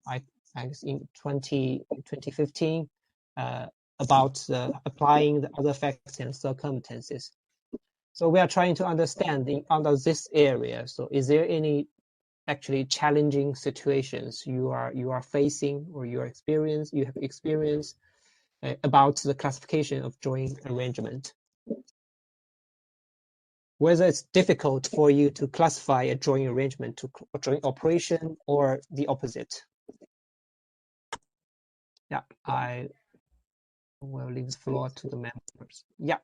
I guess in 2015, about applying the other facts and circumstances. So we are trying to understand under this area. So is there any actually challenging situations you are facing or you have experienced about the classification of joint arrangement? Whether it's difficult for you to classify a joint arrangement to a joint operation or the opposite. Yeah, I will leave the floor to the members. Yeah.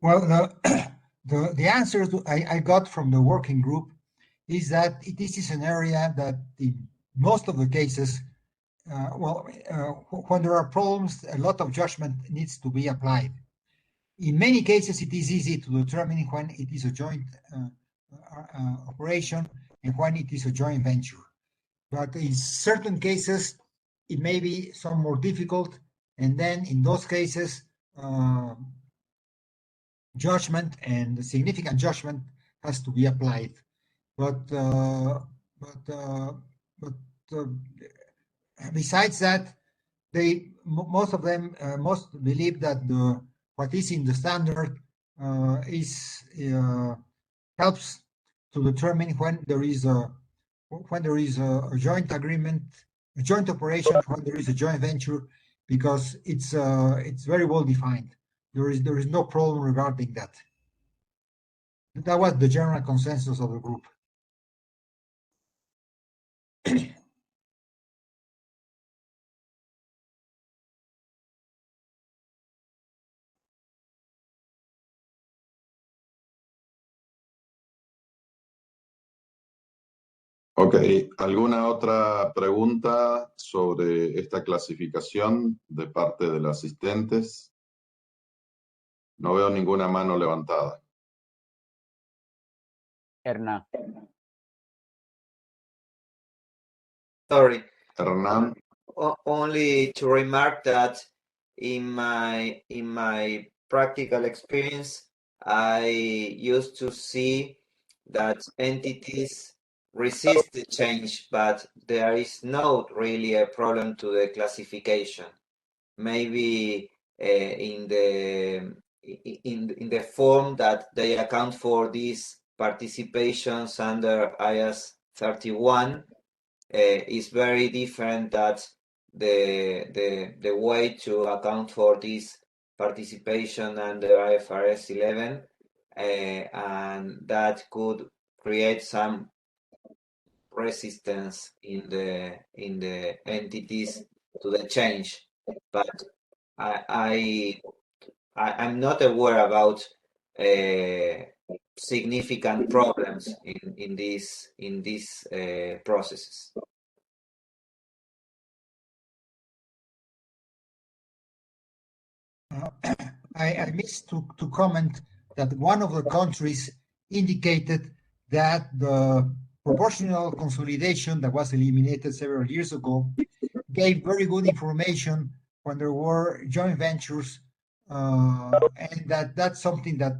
Well, The answer I got from the working group is that this is an area that in most of the cases, when there are problems, a lot of judgment needs to be applied. In many cases, it is easy to determine when it is a joint operation and when it is a joint venture. But in certain cases, it may be some more difficult, and then in those cases, judgment and significant judgment has to be applied. But besides that, most of them believe that what is in the standard helps to determine when there is a joint agreement, a joint operation, when there is a joint venture, because it's very well defined. There is no problem regarding that. That was the general consensus of the group. Ok, ¿alguna otra pregunta sobre esta clasificación de parte de los asistentes? No veo ninguna mano levantada. Hernán. Sorry. Hernán. Only to remark that in my practical experience, I used to see that entities resist the change, but there is not really a problem to the classification. Maybe in the form that they account for these participations under IAS 31 is very different that the way to account for this participation under IFRS 11, and that could create some resistance in the entities to the change. But I'm not aware about significant problems in these processes. I missed to comment that one of the countries indicated that the proportional consolidation that was eliminated several years ago gave very good information when there were joint ventures, and that's something that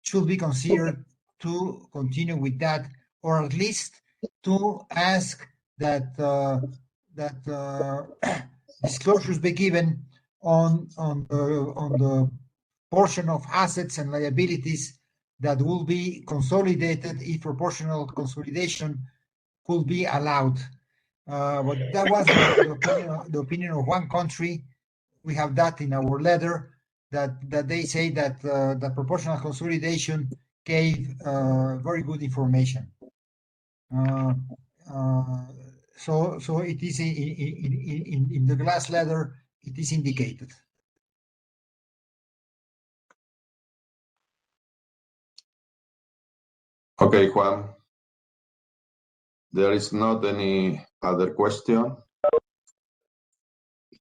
should be considered to continue with that, or at least to ask that disclosures be given on the portion of assets and liabilities that will be consolidated if proportional consolidation could be allowed. But that was the opinion of one country. We have that in our letter, that they say that the proportional consolidation gave very good information. So it is in the glass letter, it is indicated. Okay, Juan. There is not any other question.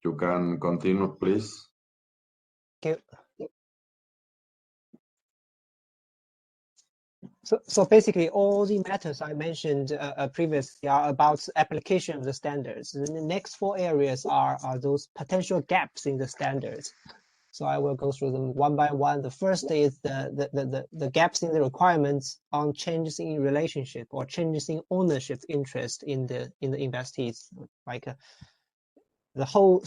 You can continue, please. Thank you. So basically, all the matters I mentioned previously are about application of the standards. The next four areas are those potential gaps in the standards. So I will go through them one by one. The first is the gaps in the requirements on changes in relationship or changes in ownership interest in the investees, like the whole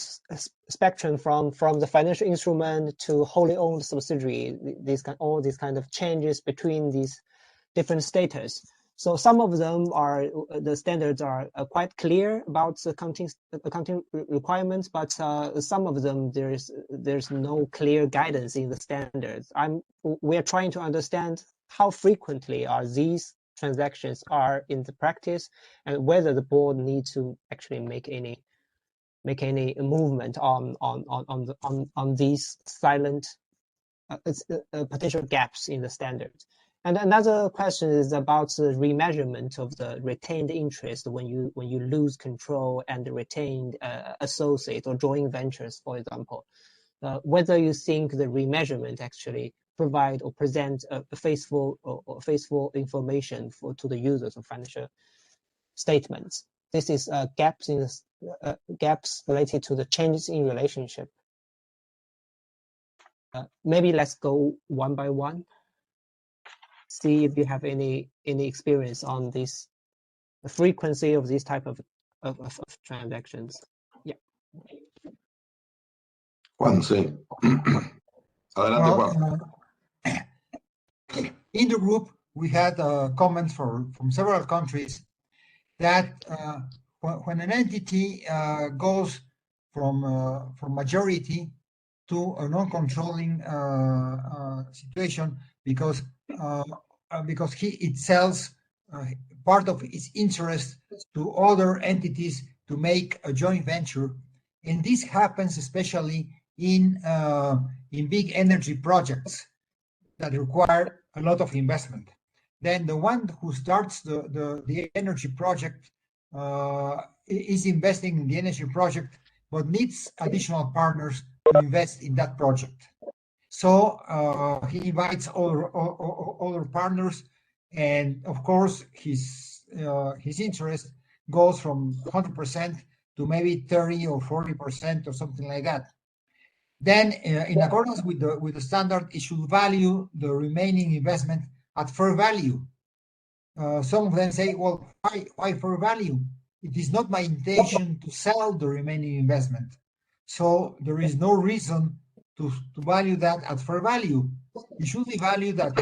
spectrum from the financial instrument to wholly owned subsidiary. All these kind of changes between these different status. So some of them are, the standards are quite clear about the accounting requirements, but some of them there's no clear guidance in the standards. We're trying to understand how frequently are these transactions are in the practice, and whether the board needs to actually make any movement on these silent potential gaps in the standards. And another question is about the remeasurement of the retained interest when you lose control and the retained associate or joint ventures, for example. Whether you think the remeasurement actually provide or present a faithful information to the users of financial statements. This is gaps related to the changes in relationship. Maybe let's go one by one. See if you have any experience on this, the frequency of this type of transactions. Yeah. Juan, sí. Adelante, Juan. In the group, we had comments from several countries that when an entity goes from majority to a non-controlling situation because it sells part of its interest to other entities to make a joint venture, and this happens especially in big energy projects that require a lot of investment. Then the one who starts the energy project is investing in the energy project, but needs additional partners to invest in that project. So he invites other partners, and of course his interest goes from 100% to maybe 30 or 40% or something like that. Then, in accordance with the standard, it should value the remaining investment at fair value. Some of them say, well, why fair value? It is not my intention to sell the remaining investment. So there is no reason to value that at fair value. It should be valued at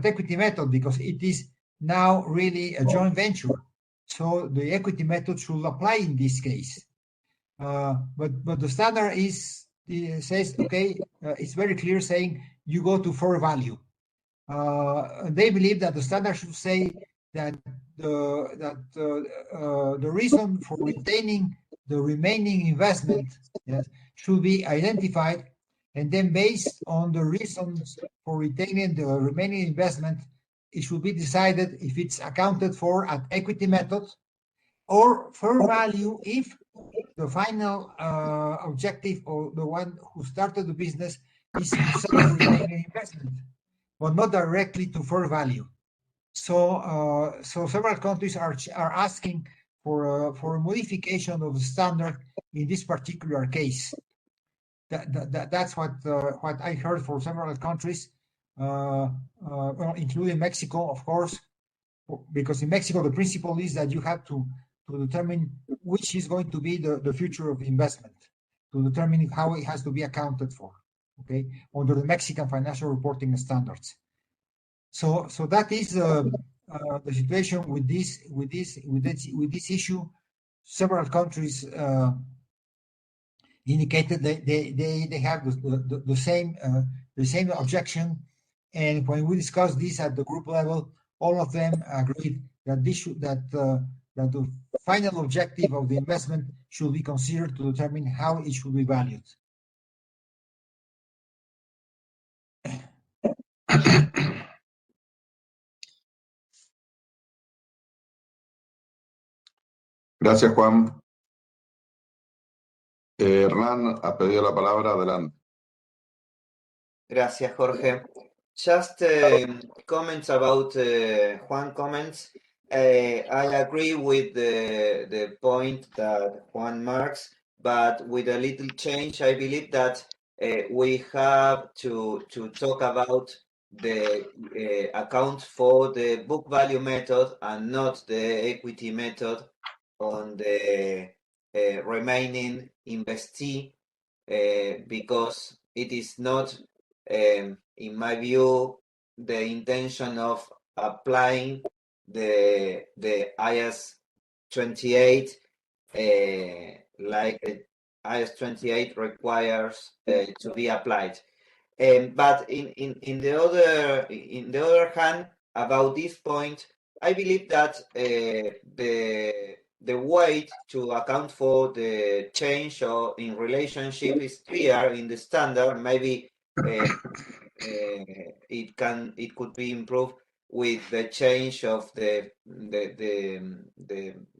equity method because it is now really a joint venture. So the equity method should apply in this case. But the standard says, okay, it's very clear saying you go to fair value. They believe that the standard should say that the reason for retaining the remaining investment should be identified, and then based on the reasons for retaining the remaining investment, it should be decided if it's accounted for at equity method or fair value if the final objective or the one who started the business is to sell the remaining investment, but not directly to fair value. So several countries are asking for a modification of the standard in this particular case. That's what I heard from several countries, including Mexico, of course, because in Mexico the principle is that you have to determine which is going to be the future of investment, to determine how it has to be accounted for, okay, under the Mexican financial reporting standards. So that is the situation with this issue. Several countries indicated they have the same objection, and when we discussed this at the group level, all of them agreed that the final objective of the investment should be considered to determine how it should be valued. Gracias, Juan. Hernán ha pedido la palabra. Adelante. Gracias, Jorge. Just comments about Juan comments. I agree with the point that Juan marks, but with a little change. I believe that we have to talk about the account for the book value method and not the equity method on the remaining investee, because it is not, in my view, the intention of applying the IAS 28 like IAS 28 requires to be applied. But in the other hand, about this point, I believe that the way to account for the change or in relationship is clear in the standard. Maybe it could be improved with the change of the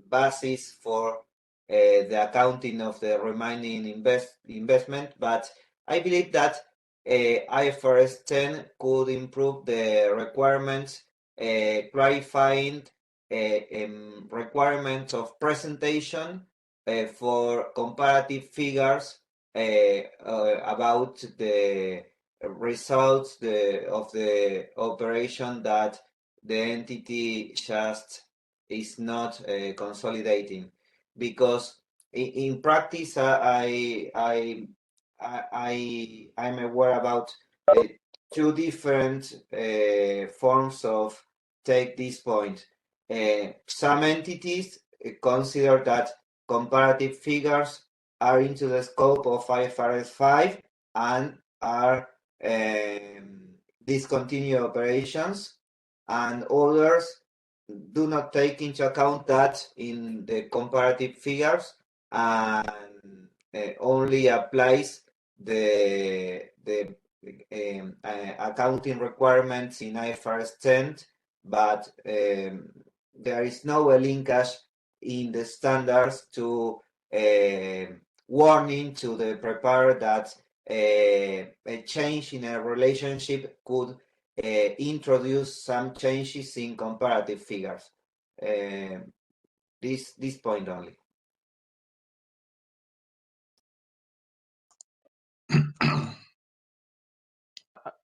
basis for the accounting of the remaining investment, but I believe that IFRS 10 could improve the requirements, clarifying requirements of presentation for comparative figures about the results of the operation that the entity just is not consolidating, because in practice I'm aware about two different forms of take this point. Some entities consider that comparative figures are into the scope of IFRS 5 and are discontinued operations, and others do not take into account that in the comparative figures and only applies the accounting requirements in IFRS 10, but there is no linkage in the standards to warning to the preparer that a change in a relationship could introduce some changes in comparative figures. This point only.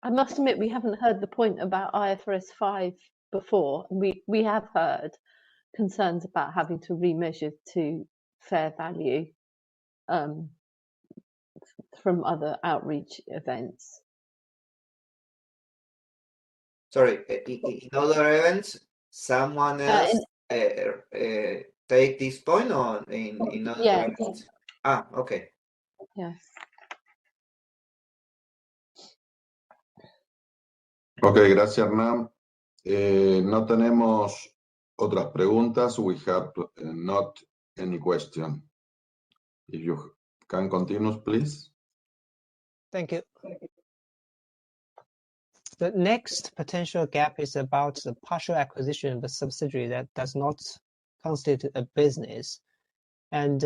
I must admit we haven't heard the point about IFRS 5 before. We have heard concerns about having to remeasure to fair value from other outreach events. Sorry, in other events, someone else take this point on in other events? Ah, okay. Yes. Ok, gracias, Hernán. No tenemos otras preguntas. We have not any question. If you can continue, please. Thank you. The next potential gap is about the partial acquisition of a subsidiary that does not constitute a business. And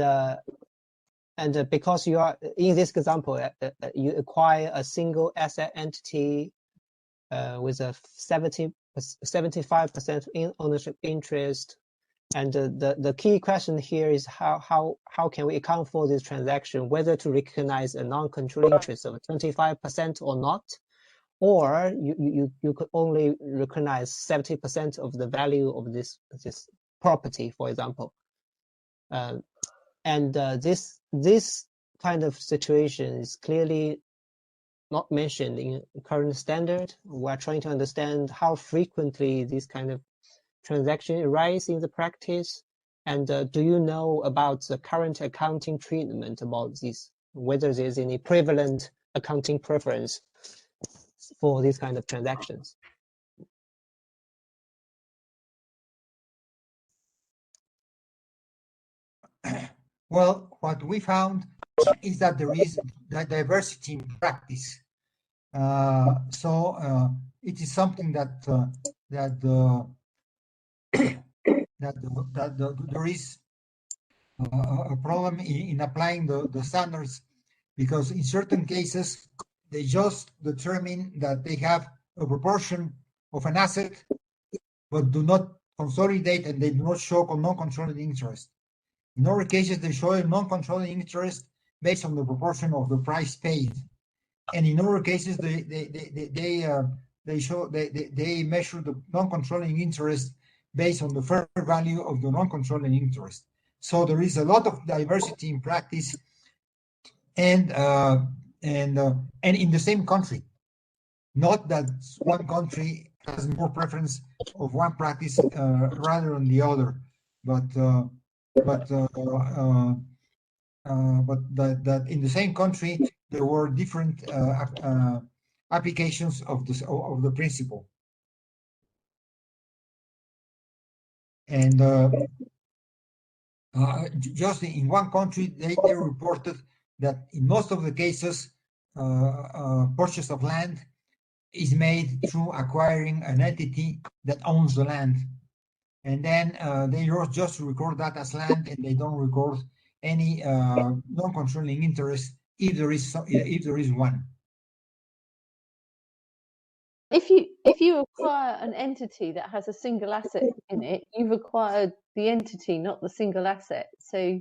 because you are, in this example, you acquire a single asset entity with a 75% ownership interest. And the key question here is how can we account for this transaction, whether to recognize a non-controlling interest of 25% or not, or you could only recognize 70% of the value of this property, for example. This kind of situation is clearly not mentioned in current standard. We're trying to understand how frequently this kind of transaction arise in the practice, and do you know about the current accounting treatment about this, whether there's any prevalent accounting preference for these kind of transactions? Well, what we found is that there is diversity in practice. It is something that there is a problem in applying the standards, because in certain cases they just determine that they have a proportion of an asset but do not consolidate, and they do not show non-controlling interest. In other cases, they show a non-controlling interest based on the proportion of the price paid, and in other cases, they measure the non-controlling interest based on the fair value of the non-controlling interest. So there is a lot of diversity in practice, and in the same country. Not that one country has more preference of one practice rather than the other, but that in the same country there were different applications of the principle. And just in one country, they reported that in most of the cases, purchase of land is made through acquiring an entity that owns the land, and then they just record that as land, and they don't record any non-controlling interest if there is one. If you acquire an entity that has a single asset in it, you've acquired the entity, not the single asset. So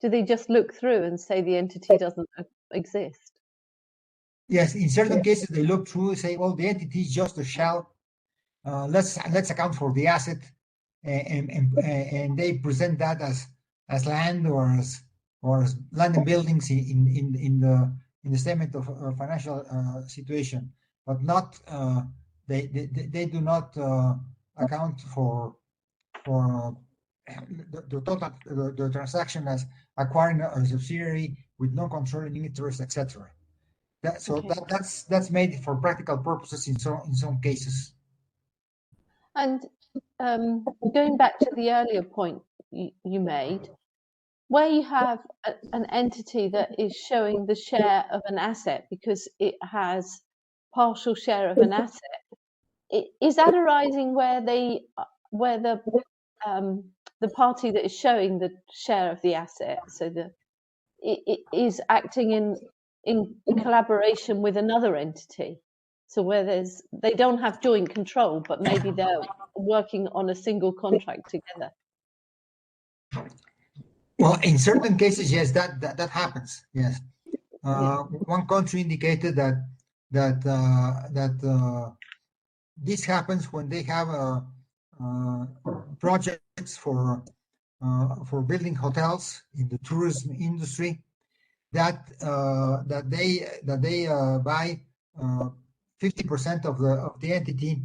do they just look through and say the entity doesn't exist? Yes, in certain cases they look through and say, well, the entity is just a shell. Let's account for the asset, and they present that as land or as land and buildings in the statement of financial situation, but not they do not account for the total the transaction as acquiring a subsidiary with no controlling interest, etc. That's made for practical purposes in some cases. And going back to the earlier point you made, where you have an entity that is showing the share of an asset because it has partial share of an asset, is that arising where the party that is showing the share of the asset, so it is acting in collaboration with another entity? So where they don't have joint control, but maybe they're working on a single contract together. Well, in certain cases, yes, that happens. Yes, one country indicated that this happens when they have projects for building hotels in the tourism industry, that they buy 50% of the entity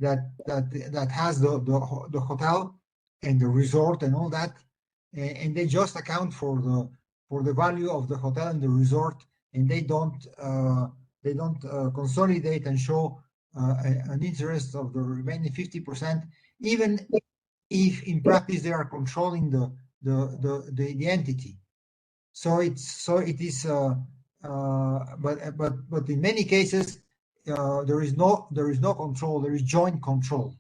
that has the hotel and the resort and all that, and they just account for the value of the hotel and the resort, and they don't consolidate and show an interest of the remaining 50%, even if in practice they are controlling the entity. So it is, but in many cases there is no control. There is joint control.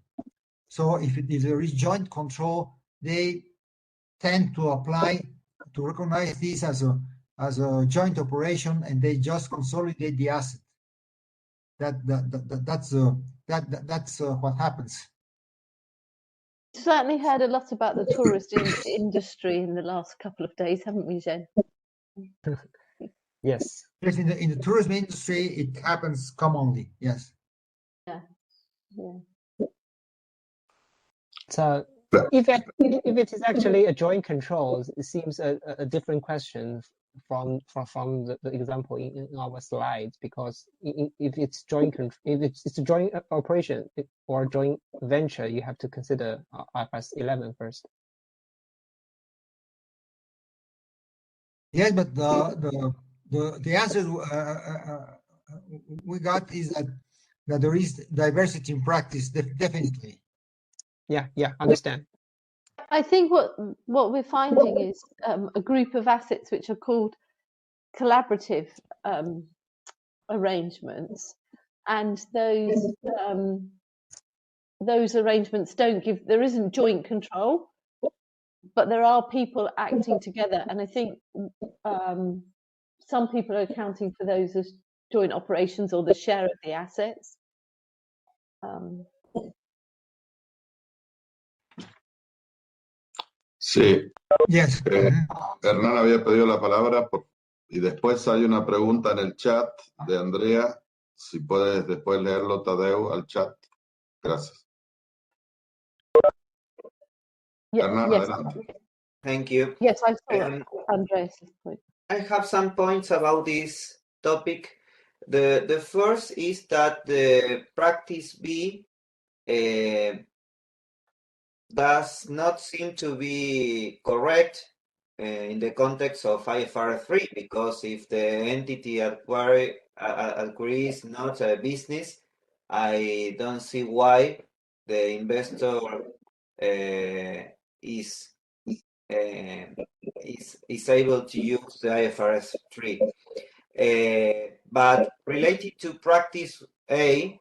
So if there is joint control, they tend to apply to recognize this as a joint operation, and they just consolidate the asset. That's what happens. Certainly heard a lot about the tourist industry in the last couple of days, haven't we, Zhen? Yes. Yes, in the tourism industry, it happens commonly. Yes. Yeah. So if it is actually a joint control, it seems a different question from the example in our slides, because if it's a joint operation or joint venture, you have to consider IFRS 11 first. Yes, but the answer we got is that there is diversity in practice, definitely. Yeah, understand. I think what we're finding is a group of assets which are called collaborative arrangements, and those arrangements there isn't joint control, but there are people acting together, and I think some people are accounting for those as joint operations or the share of the assets. Sí. Yes. Hernán había pedido la palabra y después hay una pregunta en el chat de Andrea. Si puedes después leerlo, Tadeu, al chat. Gracias. Hernán, Yes. adelante. Thank you. Yes, I saw Andreas' point. I have some points about this topic. The first is that the practice B does not seem to be correct in the context of IFRS 3, because if the entity acquires not a business, I don't see why the investor is able to use the IFRS 3. But related to practice A,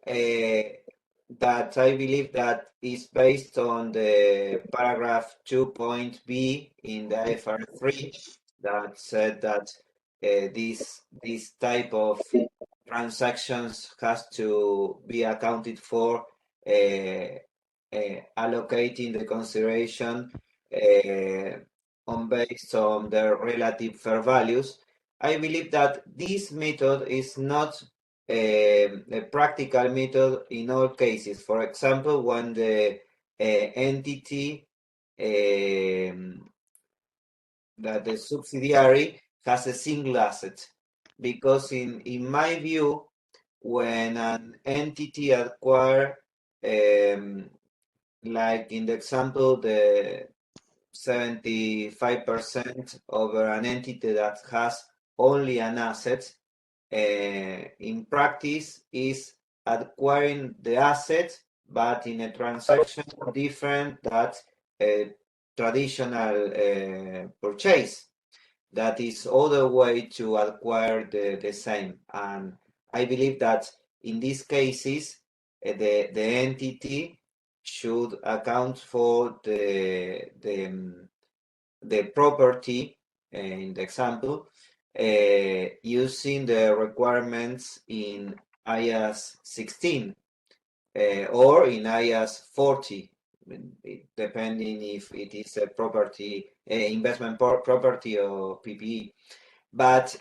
that I believe that is based on the paragraph 2.b in the IFRS 3 that said that this type of transactions has to be accounted for, allocating the consideration based on their relative fair values. I believe that this method is not a practical method in all cases. For example, when the entity that the subsidiary has a single asset, because in my view, when an entity acquire, like in the example, the 75% over an entity that has only an asset, in practice is acquiring the asset, but in a transaction different that a traditional purchase. That is other way to acquire the same. And I believe that in these cases, the entity should account for the property in the example, using the requirements in IAS 16 or in IAS 40, depending if it is a property, investment property or PPE. But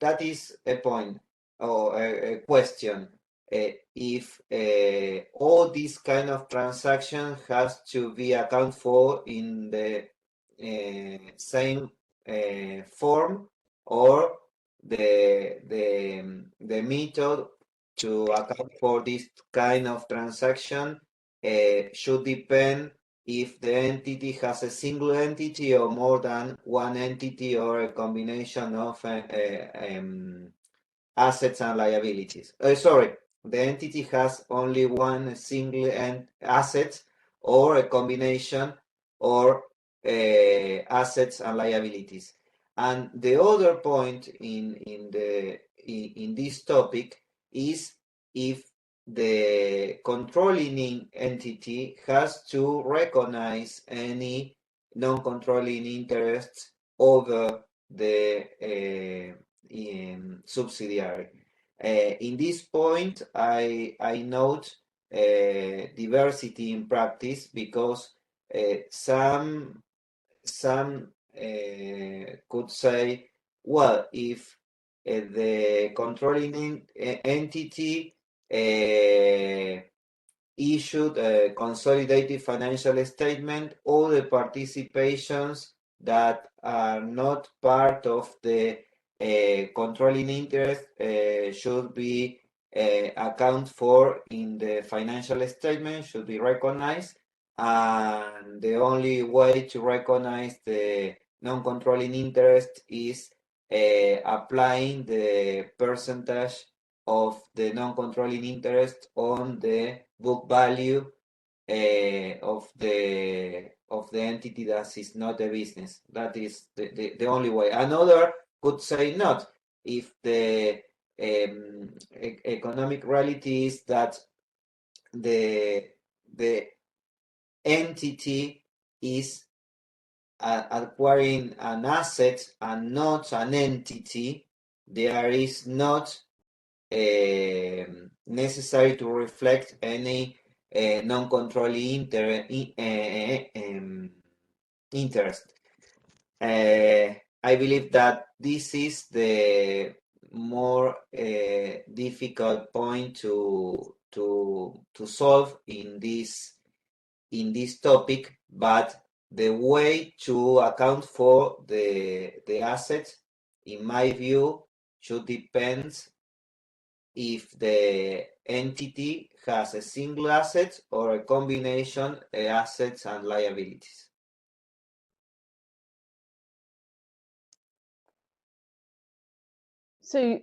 that is a point or a question. If all these kind of transactions has to be accounted for in the same form, or the method to account for this kind of transaction should depend if the entity has a single entity or more than one entity, or a combination of assets and liabilities. Sorry, the entity has only one single asset, or a combination, or assets and liabilities. And the other point in this topic is if the controlling entity has to recognize any non-controlling interests over the subsidiary. In this point, I note diversity in practice, because some could say, well, if the controlling entity issued a consolidated financial statement, all the participations that are not part of the controlling interest should be accounted for in the financial statement, should be recognized, and the only way to recognize the non-controlling interest is applying the percentage of the non-controlling interest on the book value of the entity that is not a business. That is the only way. Another could say not. If the economic reality is that the entity is acquiring an asset and not an entity, there is not necessary to reflect any non-controlling interest. I believe that this is the more difficult point to solve in this topic, but the way to account for the assets, in my view, should depend if the entity has a single asset or a combination of assets and liabilities. So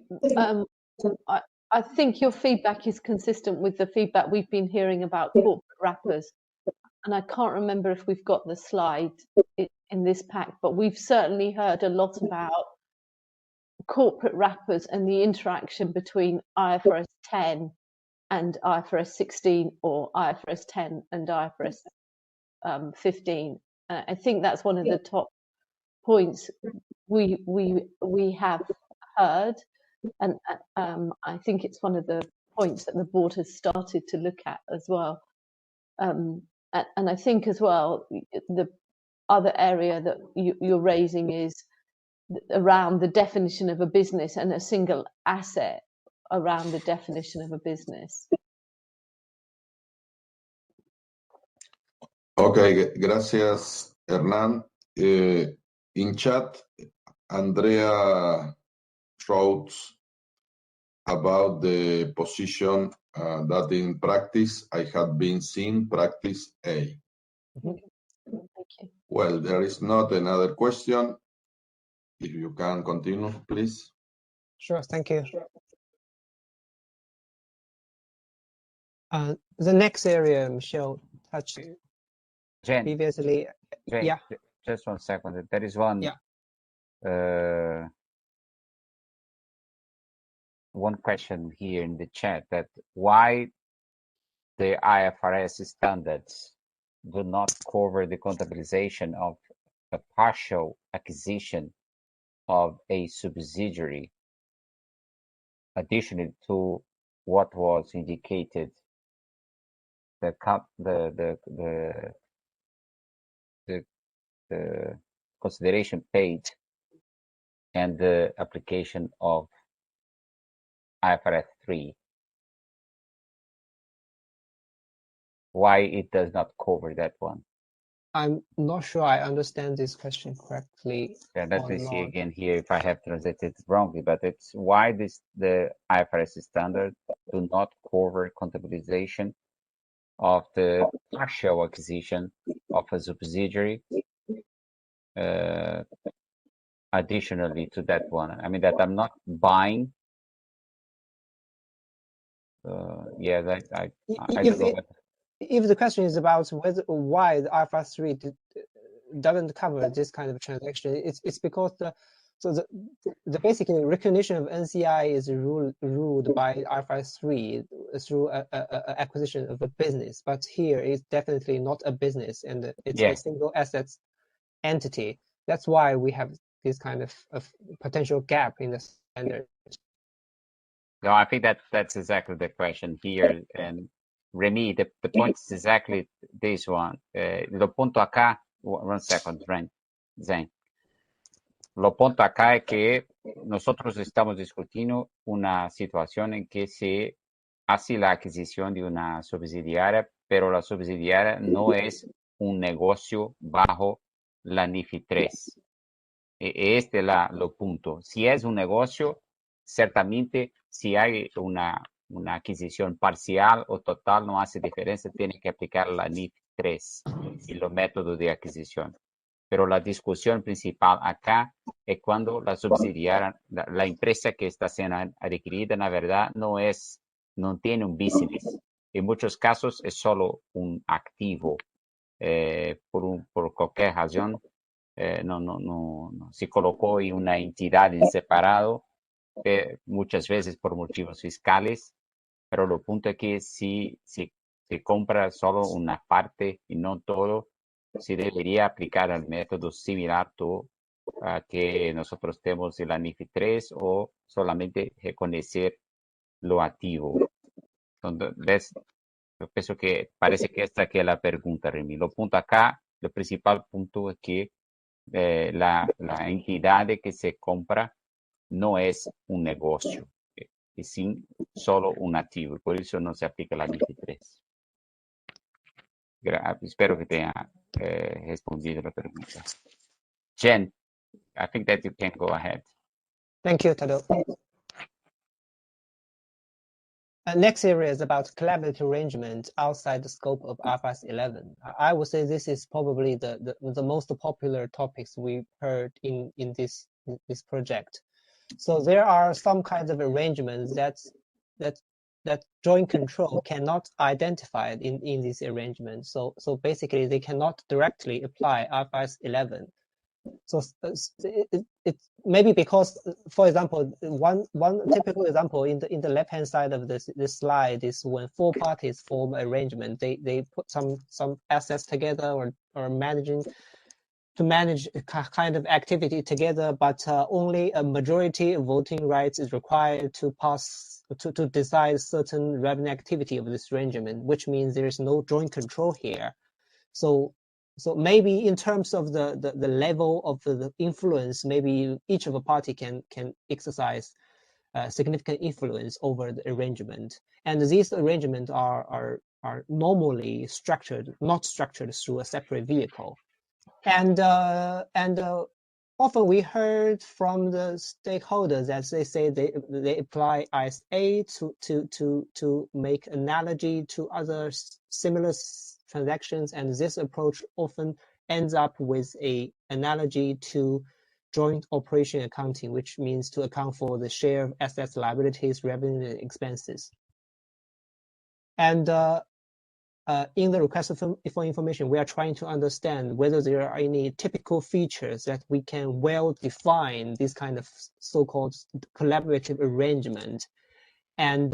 I think your feedback is consistent with the feedback we've been hearing about corporate wrappers. And I can't remember if we've got the slide in this pack, but we've certainly heard a lot about corporate wrappers and the interaction between IFRS 10 and IFRS 16 or IFRS 10 and IFRS 15. I think that's one of the top points we have heard, and I think it's one of the points that the board has started to look at as well. And I think as well, the other area that you're raising is around the definition of a business and a single asset around the definition of a business. Okay, gracias, Hernán. In chat, Andrea wrote about the position that in practice I had been seeing practice A. Thank you. Well, there is not another question. If you can continue, please. Sure, thank you. The next area Michelle touched Zhen, previously. Zhen, Yeah. Just 1 second. There is one. Yeah. One question here in the chat that why the IFRS standards do not cover the contabilization of a partial acquisition of a subsidiary, additionally to what was indicated, the consideration paid and the application of IFRS 3. Why it does not cover that one? I'm not sure I understand this question correctly. Yeah, let me see again here if I have translated it wrongly, but it's why the IFRS standard do not cover contabilization of the partial acquisition of a subsidiary, additionally to that one. I mean that I'm not buying. Yeah, that I don't know. If the question is about why the IFRS 3 doesn't cover this kind of transaction, it's because the basically recognition of NCI is ruled by IFRS 3 through a acquisition of a business, but here it's definitely not a business and it's a single assets entity. That's why we have this kind of potential gap in the standard. No, I think that's exactly the question here. And Remy, the point is exactly this one. Lo punto acá, 1 second, Zheng. Lo punto acá es que nosotros estamos discutiendo una situación en que se hace la adquisición de una subsidiaria, pero la subsidiaria no es un negocio bajo la NIIF 3. Este es lo punto. Si es un negocio, ciertamente si hay una adquisición parcial o total, no hace diferencia, tiene que aplicar la NIIF 3 y los métodos de adquisición. Pero la discusión principal acá es cuando la subsidiaria, la empresa que está siendo adquirida, la verdad, no tiene un business. En muchos casos es solo un activo. Por cualquier razón, no se colocó en una entidad en separado, muchas veces por motivos fiscales, pero lo punto es que si se compra solo una parte y no todo, se debería aplicar el método similar que nosotros tenemos en la NIIF 3 o solamente reconocer lo activo. Entonces, yo pienso que parece que esta es la pregunta, Remy. Lo punto acá, el principal punto es que la entidad que se compra no es un negocio, es solo un activo, y por eso no se aplica la NIIF 3. Espero que te haya respondido la pregunta. Zhen, I think that you can go ahead. Thank you, Tadeu. Next area is about collaborative arrangement outside the scope of IFRS 11. I would say this is probably the most popular topics we've heard in this project. So there are some kinds of arrangements that joint control cannot identify in these arrangements. So basically they cannot directly apply IFRS 11. So it maybe because, for example, one typical example in the left hand side of this slide is when four parties form arrangement, they put some assets together or manage a kind of activity together, but only a majority of voting rights is required to decide certain revenue activity of this arrangement, which means there is no joint control here. So maybe in terms of the level of the influence, maybe each of a party can exercise significant influence over the arrangement. And these arrangements are normally not structured through a separate vehicle. And often we heard from the stakeholders that they say they apply ISA to make analogy to other similar transactions, and this approach often ends up with a analogy to joint operation accounting, which means to account for the share of assets, liabilities, revenue, and expenses. And in the request for information, we are trying to understand whether there are any typical features that we can well define this kind of so-called collaborative arrangement. And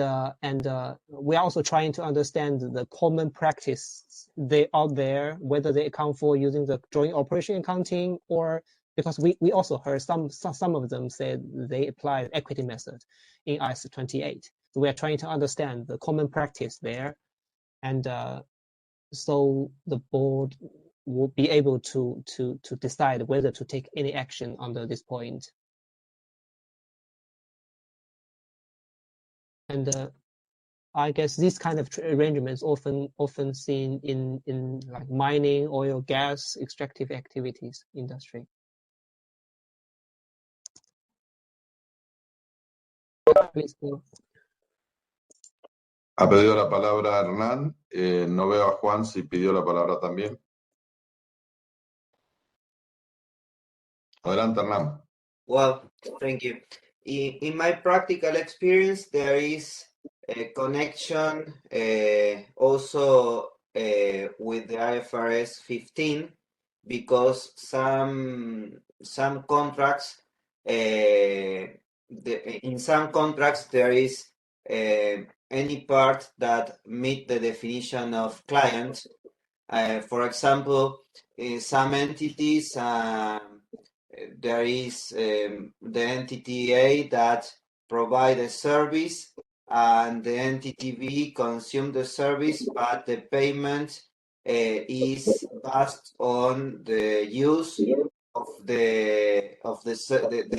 we're also trying to understand the common practice they are there, whether they account for using the joint operation accounting, or because we also heard some of them said they apply equity method in IAS 28. So we are trying to understand the common practice there, and so the board will be able to decide whether to take any action under this point. And I guess this kind of arrangements often seen in like mining, oil, gas, extractive activities industry. Please go. Ha pedido la palabra Hernán. No veo a Juan si pidió la palabra también. Adelante, Hernán. Well, thank you. In my practical experience, there is a connection also with the IFRS 15, because some contracts, in some contracts there is any part that meet the definition of client. For example, in some entities, there is the entity A that provide a service, and the entity B consume the service, but the payment is based on the use of the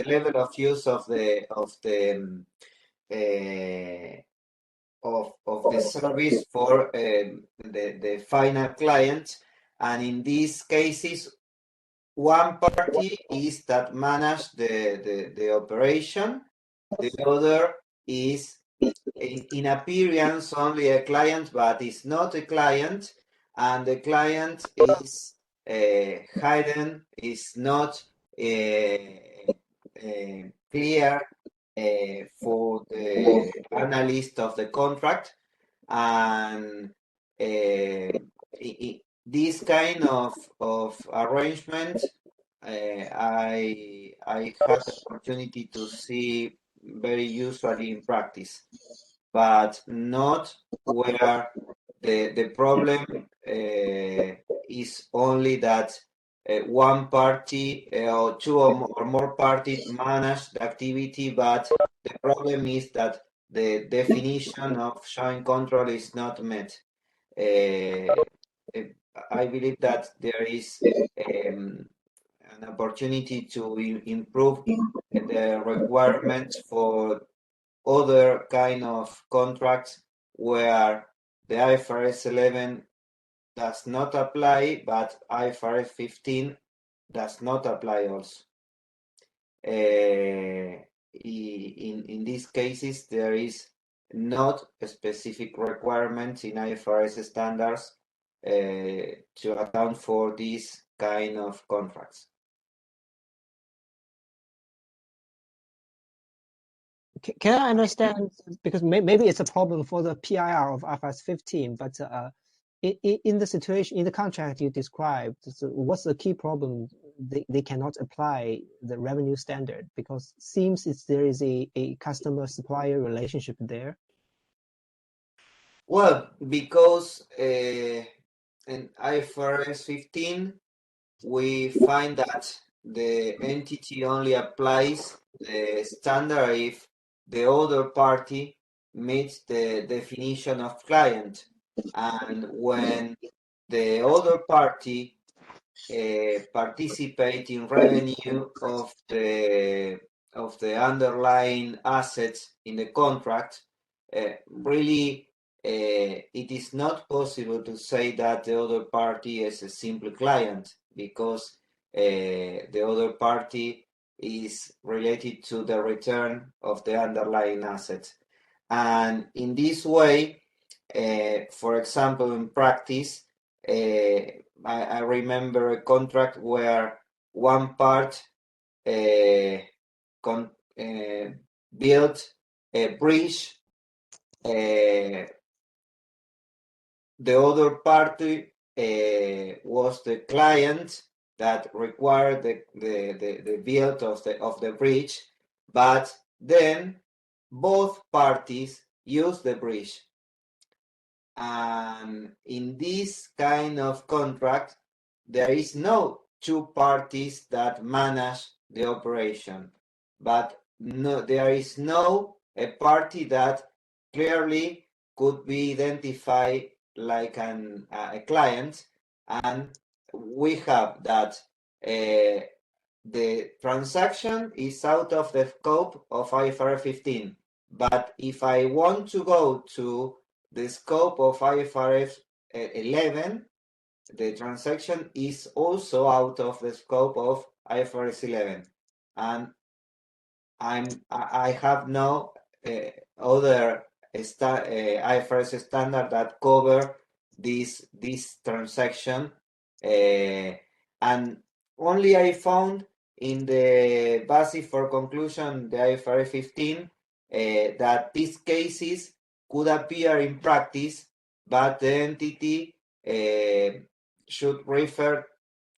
level of use of the service for the final client. And in these cases, one party is that manage the operation, the other is in appearance only a client, but is not a client, and the client is hidden, is not clear for the analyst of the contract. And this kind of arrangement, I had the opportunity to see very usually in practice, but not where the problem is only that one party or two or more parties manage the activity, but the problem is that the definition of joint control is not met. I believe that there is an opportunity to improve the requirements for other kind of contracts where the IFRS 11 does not apply, but IFRS 15 does not apply also. In these cases, there is not a specific requirement in IFRS standards to account for these kind of contracts. Can I understand, because maybe it's a problem for the PIR of IFRS 15, but in the situation, in the contract you described, so what's the key problem they cannot apply the revenue standard, because it seems there is a customer-supplier relationship there. Well, because in IFRS 15, we find that the entity only applies the standard if the other party meets the definition of client. And when the other party participate in revenue of the underlying assets in the contract, really it is not possible to say that the other party is a simple client, because the other party is related to the return of the underlying assets. And in this way, for example, in practice, I remember a contract where one part built a bridge. The other party was the client that required the build of the bridge, but then both parties use the bridge. And in this kind of contract, there is no two parties that manage the operation, but there is no a party that clearly could be identified like a client, and we have that the transaction is out of the scope of IFRS 15. But if I want to go to the scope of IFRS 11, the transaction is also out of the scope of IFRS 11, and I have no other IFRS standard that cover this transaction, and only I found in the basis for conclusion, the IFRS 15, that these cases could appear in practice, but the entity should refer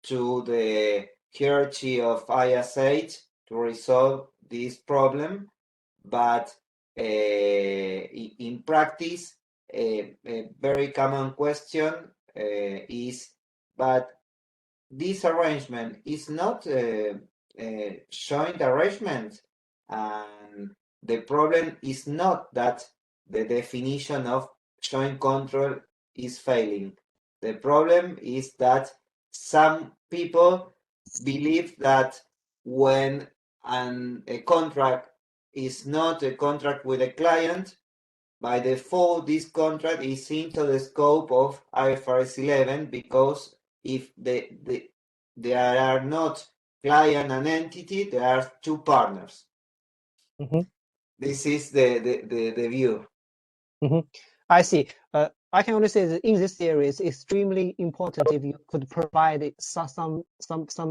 to the hierarchy of IAS to resolve this problem. But in practice, a very common question is, but this arrangement is not a joint arrangement, and the problem is not that the definition of joint control is failing. The problem is that some people believe that when a contract is not a contract with a client, by default this contract is into the scope of IFRS 11, because if there are not client and entity, there are two partners. Mm-hmm. This is the view. Mm-hmm. I see. I can only say that in this area, it's extremely important if you could provide some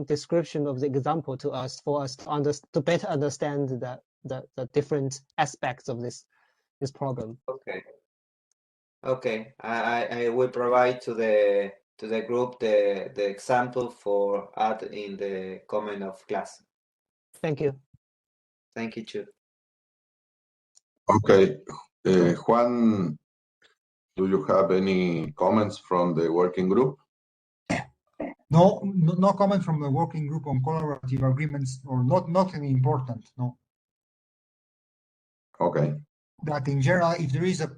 description of the example to us, for us to better understand the different aspects of this problem. Okay. I will provide to the group the example for add in the comment of class. Thank you. Thank you too. Okay, Juan, do you have any comments from the working group? No comment from the working group on collaborative agreements, or nothing important. No. Okay. That in general, if there is a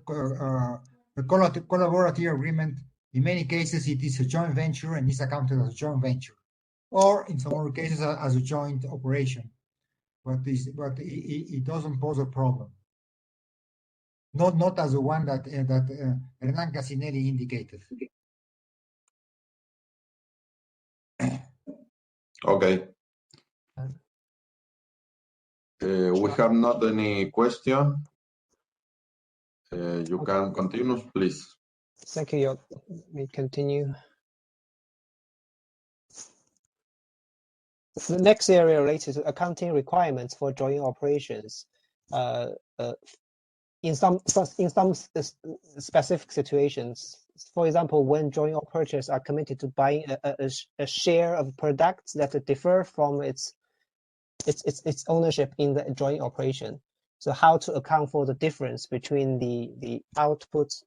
collaborative agreement, in many cases it is a joint venture and is accounted as a joint venture, or in some other cases as a joint operation. But it doesn't pose a problem. Not as the one that Hernan Casinelli indicated. Okay. We have not any question. You can continue, please. Thank you. We continue. The next area related to accounting requirements for joint operations. In some specific situations, for example, when joint operators are committed to buying a share of products that differ from its ownership in the joint operation. So how to account for the difference between the outputs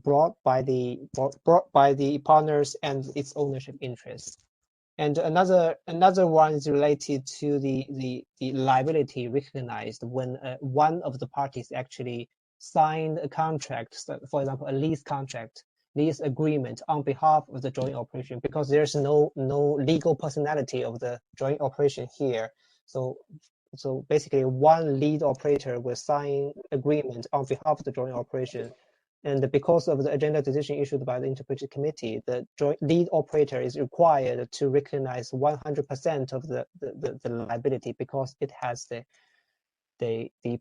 brought by the partners and its ownership interest. And another one is related to the liability recognized when one of the parties actually signed a contract, so for example, a lease contract, lease agreement on behalf of the joint operation, because there's no legal personality of the joint operation here. So basically, one lead operator will sign agreement on behalf of the joint operation. And because of the agenda decision issued by the interpretive committee, the joint lead operator is required to recognize 100% of the liability, because it has the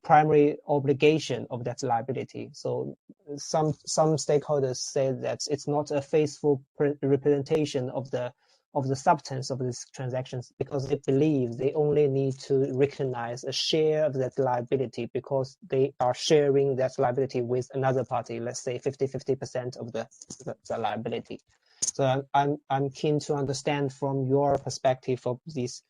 primary obligation of that liability. So some stakeholders say that it's not a faithful representation of the substance of these transactions, because they believe they only need to recognize a share of that liability because they are sharing that liability with another party, let's say 50% of the liability. So I'm keen to understand from your perspective of these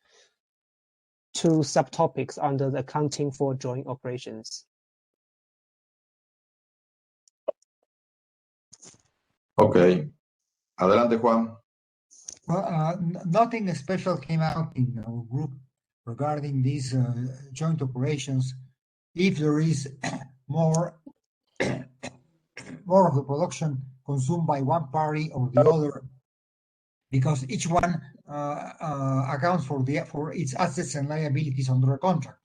two subtopics under the accounting for joint operations. Okay. Adelante, Juan. Well, nothing special came out in our group regarding these joint operations. If there is more of the production consumed by one party or the other, because each one accounts for its assets and liabilities under a contract.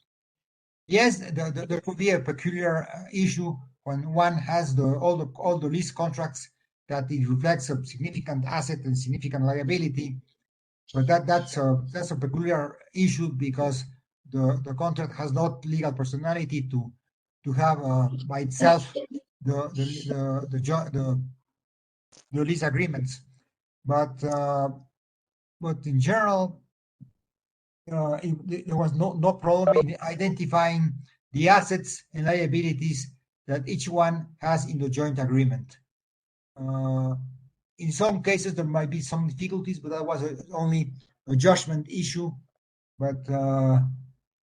Yes, there could be a peculiar issue when one has all the lease contracts that it reflects a significant asset and significant liability, but that's a peculiar issue because the contract has not legal personality to have by itself the lease agreements, but in general, there was no problem in identifying the assets and liabilities that each one has in the joint agreement. In some cases, there might be some difficulties, but that was only a judgment issue, but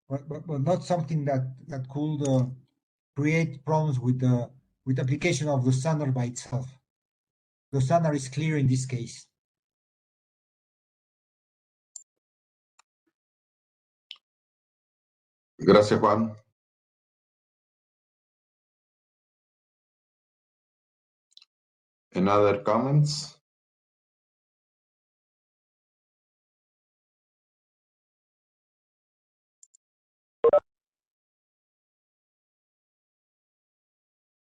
not something that could create problems with the application of the standard by itself. The standard is clear in this case. Gracias, Juan. Any other comments?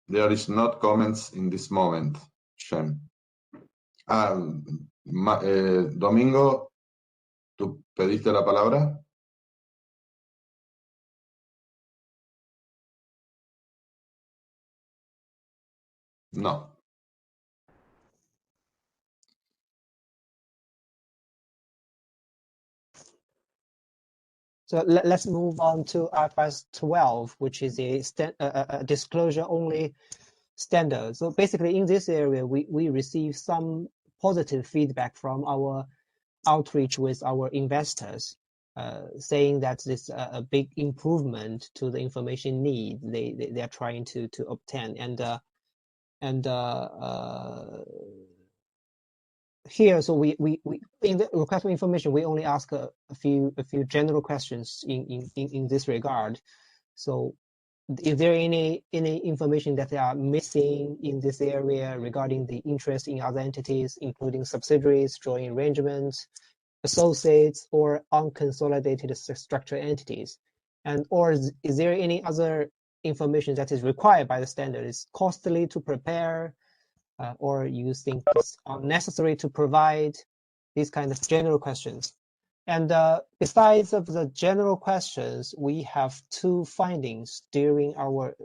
There is not comments in this moment, Zhen. Domingo, ¿tú pediste la palabra? No. So let's move on to IFRS 12, which is a disclosure-only standard. So basically, in this area, we receive some positive feedback from our outreach with our investors, saying that this a big improvement to the information need they are trying to obtain, and here, so we in the request for information, we only ask a few general questions in this regard. So, is there any information that they are missing in this area regarding the interest in other entities, including subsidiaries, joint arrangements, associates, or unconsolidated structured entities? And or is there any other information that is required by the standard? Is costly to prepare? Or you think it's unnecessary to provide? These kind of general questions. And besides of the general questions, we have two findings during our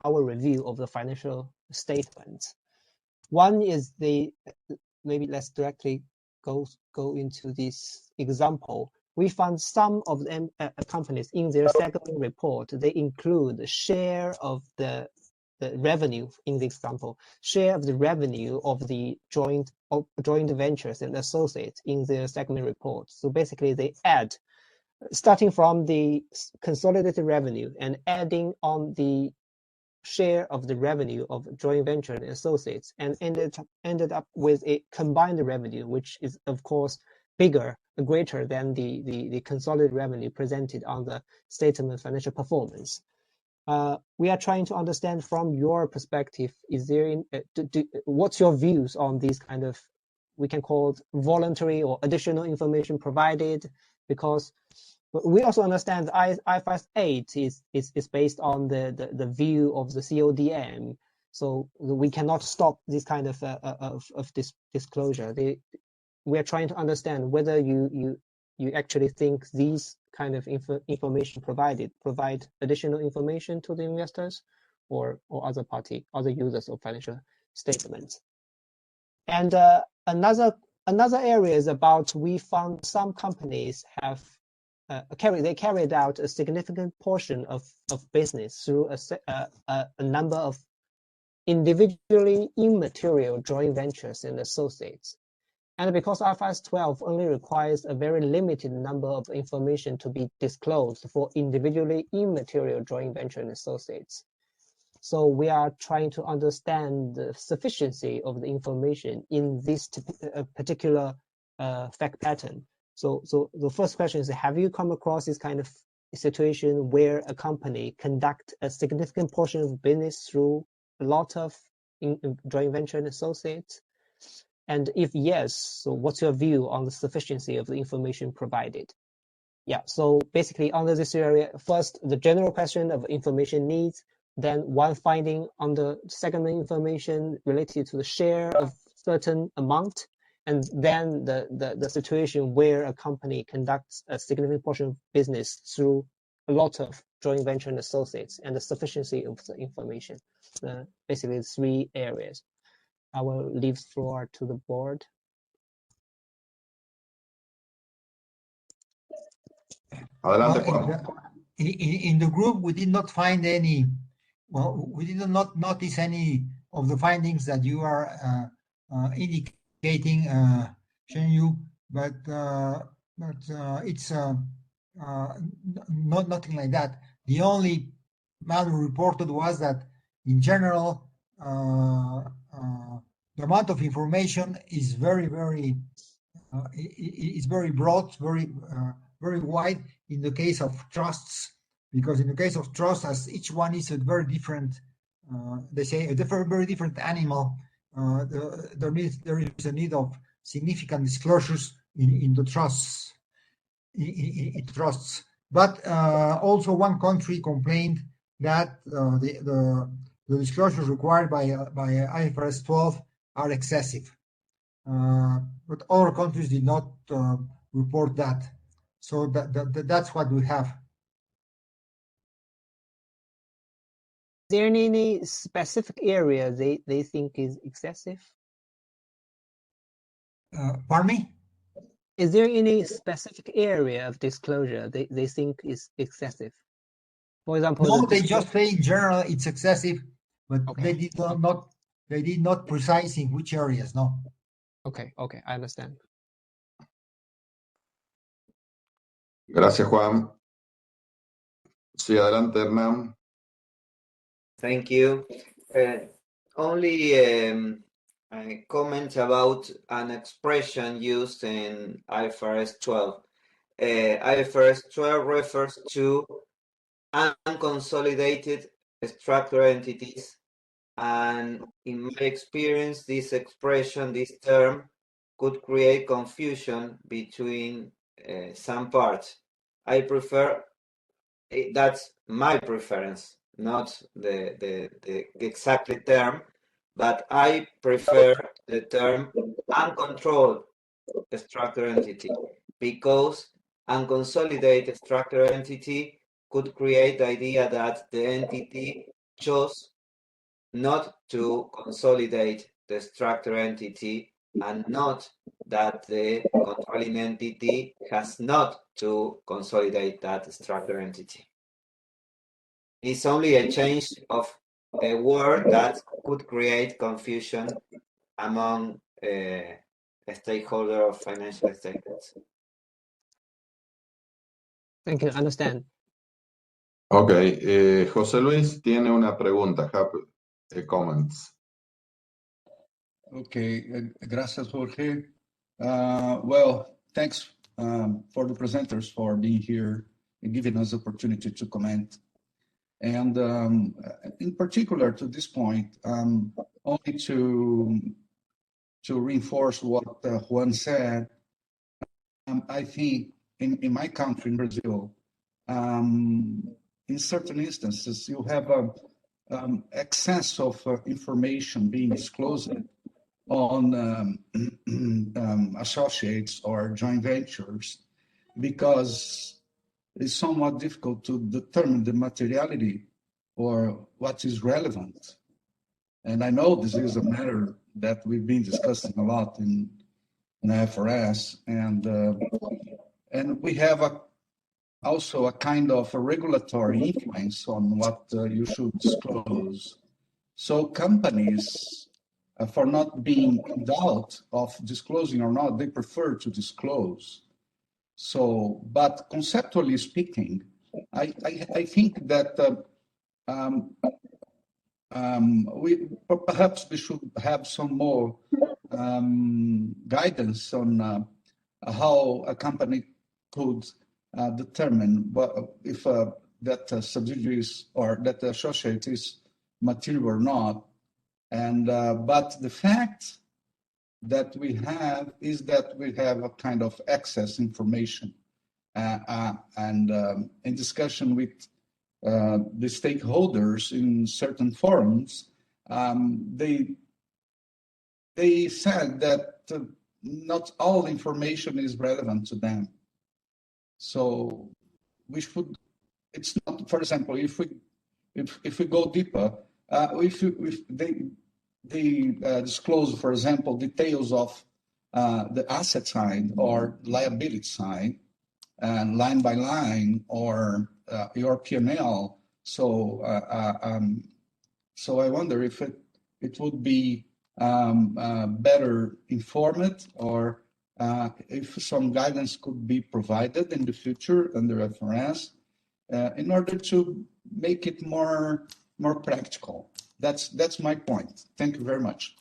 review of the financial statements. One is maybe let's directly go into this example. We found some of them companies in their segment report, they include a share of the revenue in the example, share of the revenue of the joint ventures and associates in the segment report. So basically they add, starting from the consolidated revenue and adding on the share of the revenue of joint venture and associates, and ended up with a combined revenue, which is of course greater than the consolidated revenue presented on the statement of financial performance. We are trying to understand from your perspective, is there what's your views on these kind of, we can call it voluntary or additional information provided, because we also understand IFRS 8 is based on the view of the CODM, so we cannot stop this kind of disclosure. We are trying to understand whether you actually think these kind of information provide additional information to the investors or other users of financial statements. And another area is about, we found some companies have carried out a significant portion of business through a number of individually immaterial joint ventures and associates. And because IFRS 12 only requires a very limited number of information to be disclosed for individually immaterial joint venture and associates. So we are trying to understand the sufficiency of the information in this particular fact pattern. So the first question is, have you come across this kind of situation where a company conduct a significant portion of business through a lot of joint venture and associates? And if yes, so what's your view on the sufficiency of the information provided? Yeah, so basically under this area, first, the general question of information needs, then one finding on the segment information related to the share of certain amount, and then the situation where a company conducts a significant portion of business through a lot of joint venture and associates, and the sufficiency of the information. Basically, 3 areas. I will leave the floor to the board. Adelante, Well, Juan. in the group, we did not find any. Well, we did not notice any of the findings that you are indicating, Zhen, but it's nothing like that. The only matter reported was that, in general, the amount of information is very broad, very wide in the case of trusts, because in the case of trusts, as each one is a very different, they say a very different animal, there is a need of significant disclosures in the trusts. In trusts, but also one country complained that the disclosures required by IFRS 12 are excessive, but other countries did not report that. So that's what we have. Is there any specific area they think is excessive? Pardon me? Is there any specific area of disclosure they think is excessive? For example, no, they just say in general it's excessive, but okay. They did not precise in which areas. No. Okay, I understand. Gracias, Juan. Sí, adelante, Hernán. Thank you. Only a comment about an expression used in IFRS 12. IFRS 12 refers to unconsolidated structural entities, and in my experience, this expression, this term, could create confusion between some parts. I prefer, that's my preference, not the exact term, but I prefer the term uncontrolled structural entity, because unconsolidated structural entity could create the idea that the entity chose not to consolidate the structural entity, and not that the controlling entity has not to consolidate that structural entity. It's only a change of a word that could create confusion among a stakeholder of financial statements. Thank you. Understand. Ok, José Luis tiene una pregunta, comments. Okay, gracias, Jorge. Well, thanks for the presenters for being here and giving us the opportunity to comment. And in particular to this point, only to reinforce what Juan said, I think in my country, in Brazil, in certain instances, you have excess of information being disclosed on associates or joint ventures, because it's somewhat difficult to determine the materiality or what is relevant. And I know this is a matter that we've been discussing a lot in IFRS, and we have also a kind of a regulatory influence on what you should disclose. So companies, for not being in doubt of disclosing or not, they prefer to disclose. So, but conceptually speaking, I think that perhaps we should have some more guidance on how a company could determine if that subsidiaries or that associate is material or not. And but the fact that we have is that we have a kind of excess information, and in discussion with the stakeholders in certain forums, they said that not all information is relevant to them. So we should. It's not, for example, if we go deeper, if they disclose, for example, details of the asset side or liability side, line by line, or your P&L. So I wonder if it would be better informed, or if some guidance could be provided in the future under FRS in order to make it more practical. That's my point. Thank you very much.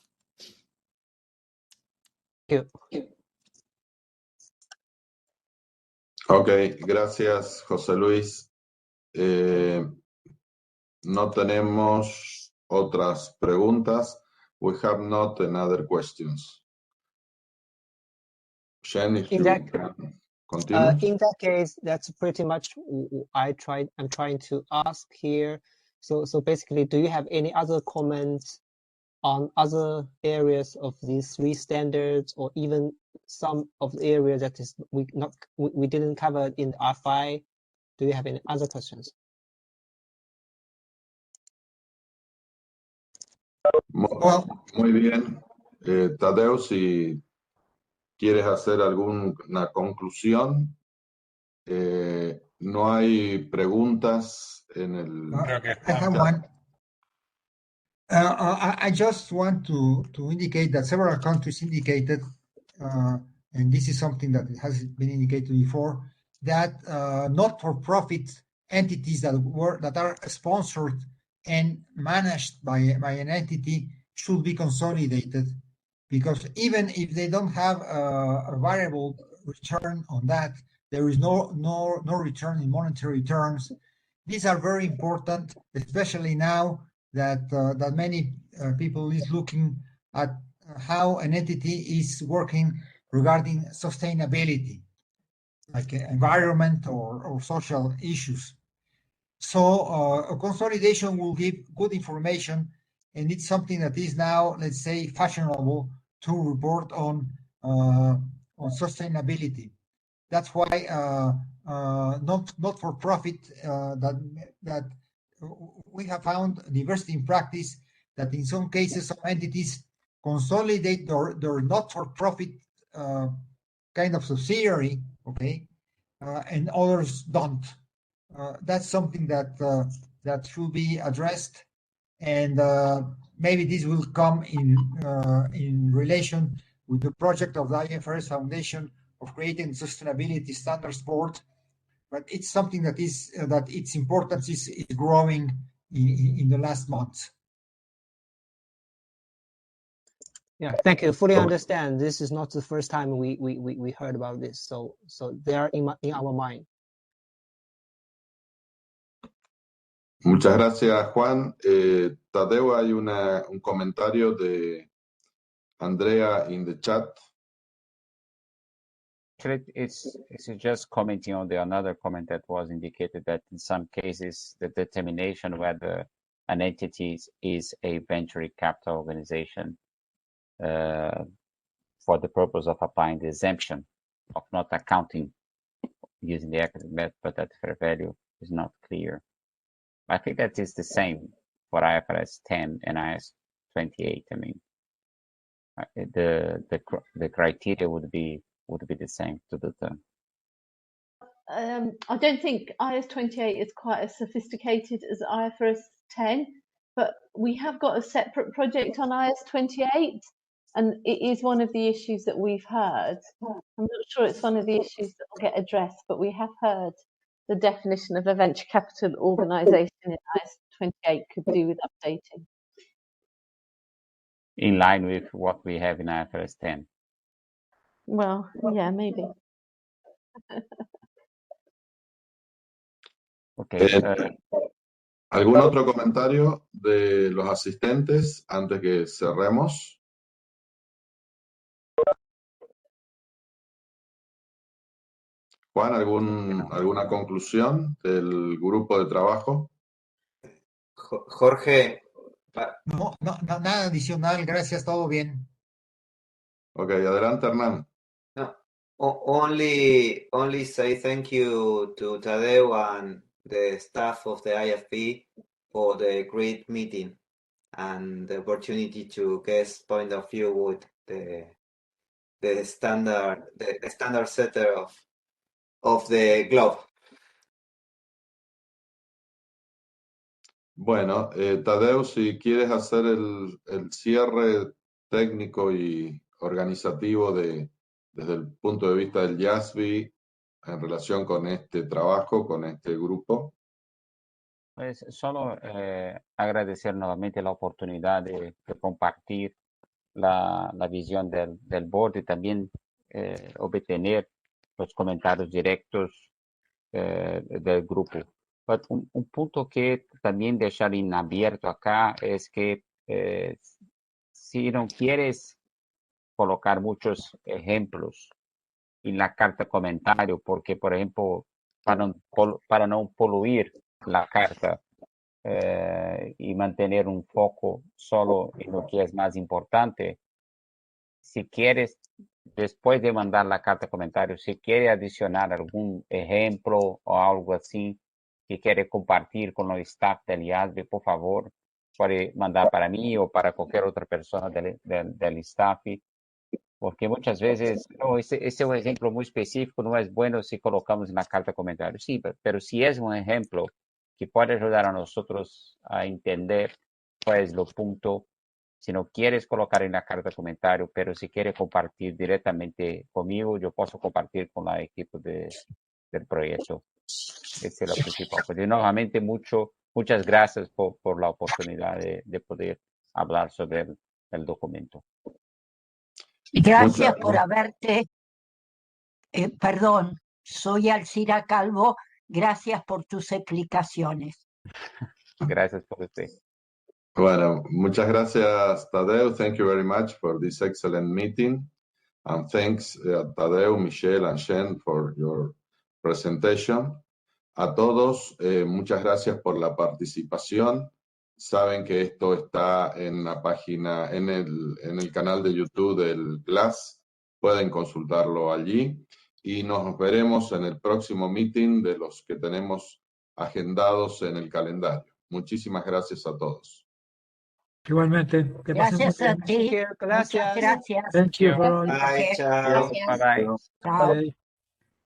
Thank you. Ok, gracias, José Luis. No tenemos otras preguntas. We have not another questions. Zhen, if you can continue. In that case, that's pretty much I'm trying to ask here. So basically, do you have any other comments on other areas of these three standards, or even some of the areas that is we didn't cover in RFI? Do you have any other questions? Muy bien. Tadeu, si quieres hacer alguna conclusión, no hay preguntas en el... I have one. I just want to indicate that several countries indicated, and this is something that has been indicated before, that not-for-profit entities that are sponsored and managed by an entity should be consolidated, because even if they don't have a variable return on that, there is no return in monetary terms. These are very important, especially now that many people is looking at how an entity is working regarding sustainability, like environment or social issues. So a consolidation will give good information, and it's something that is now, let's say, fashionable to report on sustainability. That's why not for profit that we have found diversity in practice, that in some cases some entities consolidate their not for profit kind of subsidiary, okay, and others don't. That's something that should be addressed, and maybe this will come in relation with the project of the IFRS Foundation of creating sustainability standards board. But it's something that its importance is growing in the last months. Yeah, thank you. Fully understand. This is not the first time we heard about this. So they are in our mind. Muchas gracias, Juan. Tadeu, hay un comentario de Andrea in the chat. Actually, it's just commenting on another comment that was indicated that in some cases the determination whether an entity is a venture capital organization for the purpose of applying the exemption of not accounting using the equity method, but at fair value is not clear. I think that is the same for IFRS 10 and IAS 28. I mean, the criteria would be the same to the term. I don't think IAS 28 is quite as sophisticated as IFRS 10, but we have got a separate project on IAS 28, and it is one of the issues that we've heard. I'm not sure it's one of the issues that will get addressed, but we have heard the definition of a venture capital organisation in IAS 28 could do with updating. In line with what we have in IFRS 10. Well, yeah, maybe. Okay. ¿Algún otro comentario de los asistentes antes que cerremos? Juan, ¿alguna conclusión del grupo de trabajo? Jorge. No, nada adicional, gracias, todo bien. Ok, adelante, Hernán. No, only say thank you to Tadeu and the staff of the IFP for the great meeting and the opportunity to guest point of view with the standard setter of the globe. Bueno, Tadeu, si quieres hacer el cierre técnico y organizativo desde el punto de vista del IASB en relación con este trabajo, con este grupo. Pues solo agradecer nuevamente la oportunidad de compartir la visión del board y también obtener los comentarios directos del grupo. But un punto que también dejar en abierto acá es que si no quieres colocar muchos ejemplos en la carta comentario, porque por ejemplo, para no poluir la carta y mantener un foco solo en lo que es más importante, si quieres, después de mandar la carta comentario, si quiere adicionar algún ejemplo o algo así que quiere compartir con los staff del IASB, por favor, puede mandar para mí o para cualquier otra persona del staff, porque muchas veces, no, ese es un ejemplo muy específico, no es bueno si colocamos en la carta comentario. Sí, pero si es un ejemplo que puede ayudar a nosotros a entender, pues lo punto. Si no quieres colocar en la carta comentario, pero si quieres compartir directamente conmigo, yo puedo compartir con el equipo del proyecto. Esa es la principal. Pues, nuevamente, muchas gracias por la oportunidad de poder hablar sobre el documento. Gracias por haberte, perdón, soy Alcira Calvo, gracias por tus explicaciones. Gracias por usted. Bueno, muchas gracias, Tadeu. Thank you very much for this excellent meeting. And thanks, Tadeu, Michelle, and Zhen for your presentation. A todos, muchas gracias por la participación. Saben que esto está en la página, en el canal de YouTube del Glass. Pueden consultarlo allí. Y nos veremos en el próximo meeting de los que tenemos agendados en el calendario. Muchísimas gracias a todos. Igualmente. Gracias a ti. Gracias. Muchas gracias. Thank you for all. Bye, chao. Bye bye. Chao. Bye.